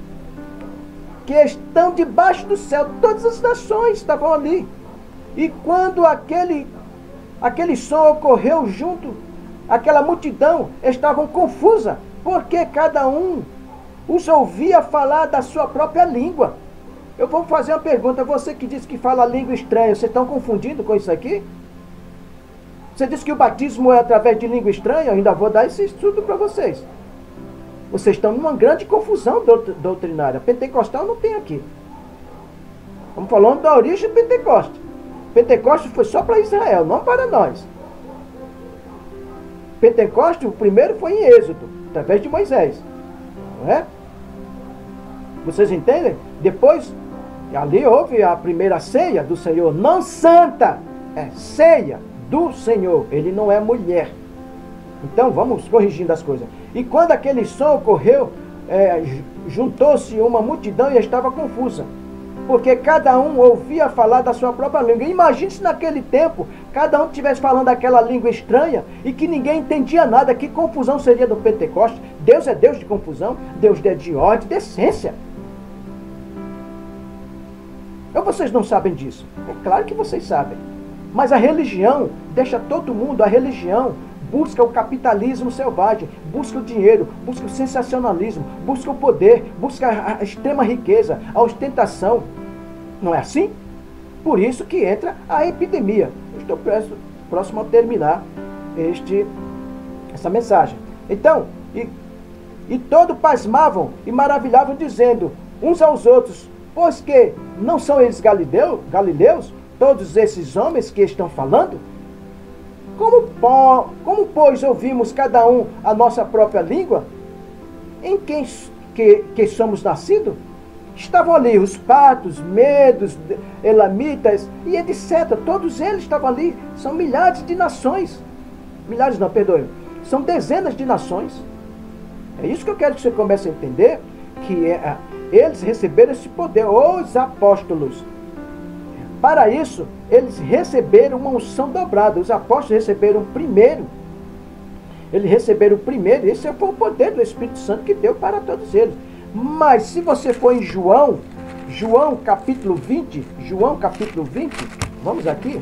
que estão debaixo do céu. Todas as nações estavam ali. E quando aquele som ocorreu junto, aquela multidão estavam confusa, porque cada um os ouvia falar da sua própria língua. Eu vou fazer uma pergunta. Você que diz que fala língua estranha, vocês estão confundindo com isso aqui? Você disse que o batismo é através de língua estranha? Eu ainda vou dar esse estudo para vocês. Vocês estão numa grande confusão doutrinária. Pentecostal não tem aqui. Estamos falando da origem do Pentecoste. Pentecoste foi só para Israel, não para nós. Pentecoste, o primeiro foi em Êxodo, através de Moisés. Não é? Vocês entendem? Depois, ali houve a primeira ceia do Senhor, não santa, é ceia do Senhor. Ele não é mulher. Então, vamos corrigindo as coisas. E quando aquele som ocorreu, juntou-se uma multidão e estava confusa, porque cada um ouvia falar da sua própria língua. Imagine se naquele tempo, cada um estivesse falando aquela língua estranha e que ninguém entendia nada. Que confusão seria do Pentecoste? Deus é Deus de confusão, Deus é de ordem, de essência. Ou vocês não sabem disso? É claro que vocês sabem. Mas a religião deixa todo mundo, a religião busca o capitalismo selvagem, busca o dinheiro, busca o sensacionalismo, busca o poder, busca a extrema riqueza, a ostentação. Não é assim? Por isso que entra a epidemia. Eu estou próximo a terminar essa mensagem. Então, e todos pasmavam e maravilhavam, dizendo uns aos outros: pois que não são eles galileus, todos esses homens que estão falando? Como pois ouvimos cada um a nossa própria língua? Em quem que somos nascidos? Estavam ali os partos, medos, elamitas e etc. Todos eles estavam ali. São milhares de nações. Milhares não, perdoe. São dezenas de nações. É isso que eu quero que você comece a entender, que eles receberam esse poder, os apóstolos. Para isso, eles receberam uma unção dobrada. Os apóstolos receberam primeiro. Eles receberam primeiro. Esse foi o poder do Espírito Santo que deu para todos eles. Mas se você for em João capítulo 20, vamos aqui.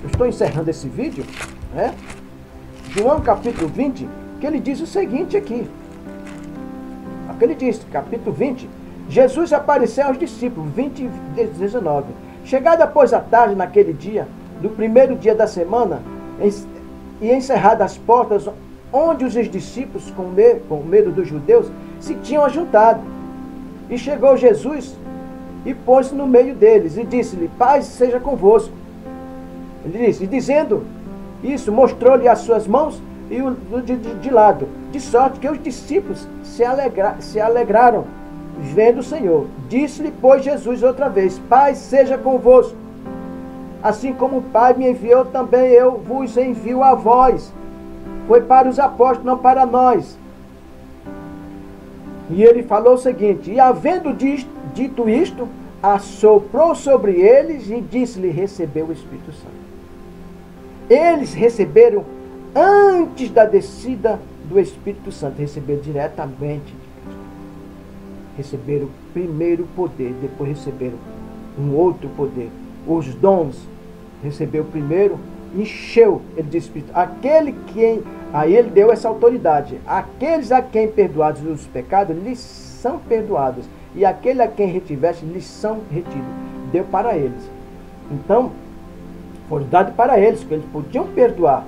Eu estou encerrando esse vídeo, né? João capítulo 20, que ele diz o seguinte aqui. Aqui ele diz, capítulo 20, Jesus apareceu aos discípulos, 20 e 19. Chegada após a tarde naquele dia, do primeiro dia da semana, e encerradas as portas, onde os discípulos, com medo dos judeus, se tinham ajuntado. E chegou Jesus e pôs-se no meio deles, e disse-lhe: paz seja convosco. Ele disse, e dizendo isso, mostrou-lhe as suas mãos e o de lado, de sorte que os discípulos se alegraram vendo o Senhor. Disse-lhe, pois, Jesus outra vez: paz seja convosco. Assim como o Pai me enviou, também eu vos envio a vós. Foi para os apóstolos, não para nós. E ele falou o seguinte: e havendo dito isto, assoprou sobre eles e disse-lhe: recebeu o Espírito Santo. Eles receberam antes da descida do Espírito Santo, receberam diretamente de Cristo. Receberam primeiro poder, depois receberam um outro poder. Os dons, recebeu primeiro, encheu, ele disse: aquele Aí ele deu essa autoridade. Aqueles a quem perdoados os pecados, lhes são perdoados. E aquele a quem retiveste, lhes são retidos. Deu para eles. Então, foi dado para eles, que eles podiam perdoar.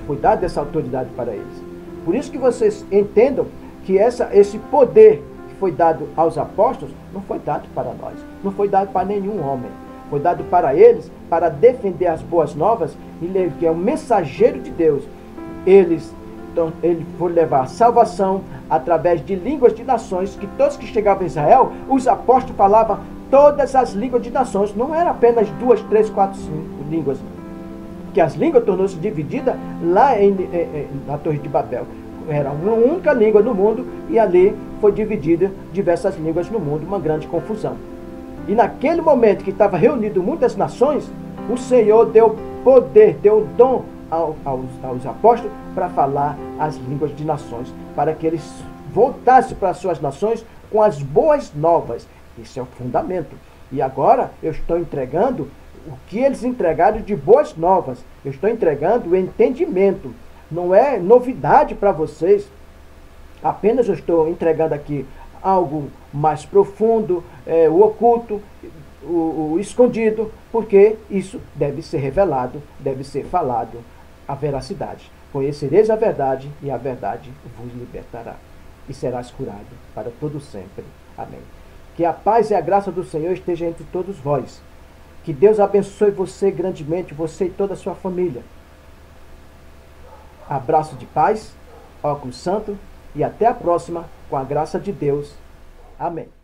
Foi dado essa autoridade para eles. Por isso que vocês entendam que esse poder que foi dado aos apóstolos, não foi dado para nós. Não foi dado para nenhum homem. Foi dado para eles, para defender as boas novas, que é um mensageiro de Deus. Eles foram levar salvação através de línguas de nações, que todos que chegavam a Israel, os apóstolos falavam todas as línguas de nações. Não era apenas 2, 3, 4, 5 línguas. Que as línguas tornou-se dividida lá na Torre de Babel. Era uma única língua no mundo e ali foi dividida diversas línguas no mundo, uma grande confusão. E naquele momento que estava reunido muitas nações, o Senhor deu poder, deu dom aos apóstolos para falar as línguas de nações, para que eles voltassem para as suas nações com as boas novas. Isso é o fundamento. E agora eu estou entregando o que eles entregaram de boas novas. Eu estou entregando o entendimento. Não é novidade para vocês. Apenas eu estou entregando aqui algo mais profundo, o oculto, o escondido, porque isso deve ser revelado, deve ser falado, a veracidade. Conhecereis a verdade e a verdade vos libertará. E serás curado para todo sempre. Amém. Que a paz e a graça do Senhor esteja entre todos vós. Que Deus abençoe você grandemente, você e toda a sua família. Abraço de paz, óculos santo e até a próxima, com a graça de Deus. Amém.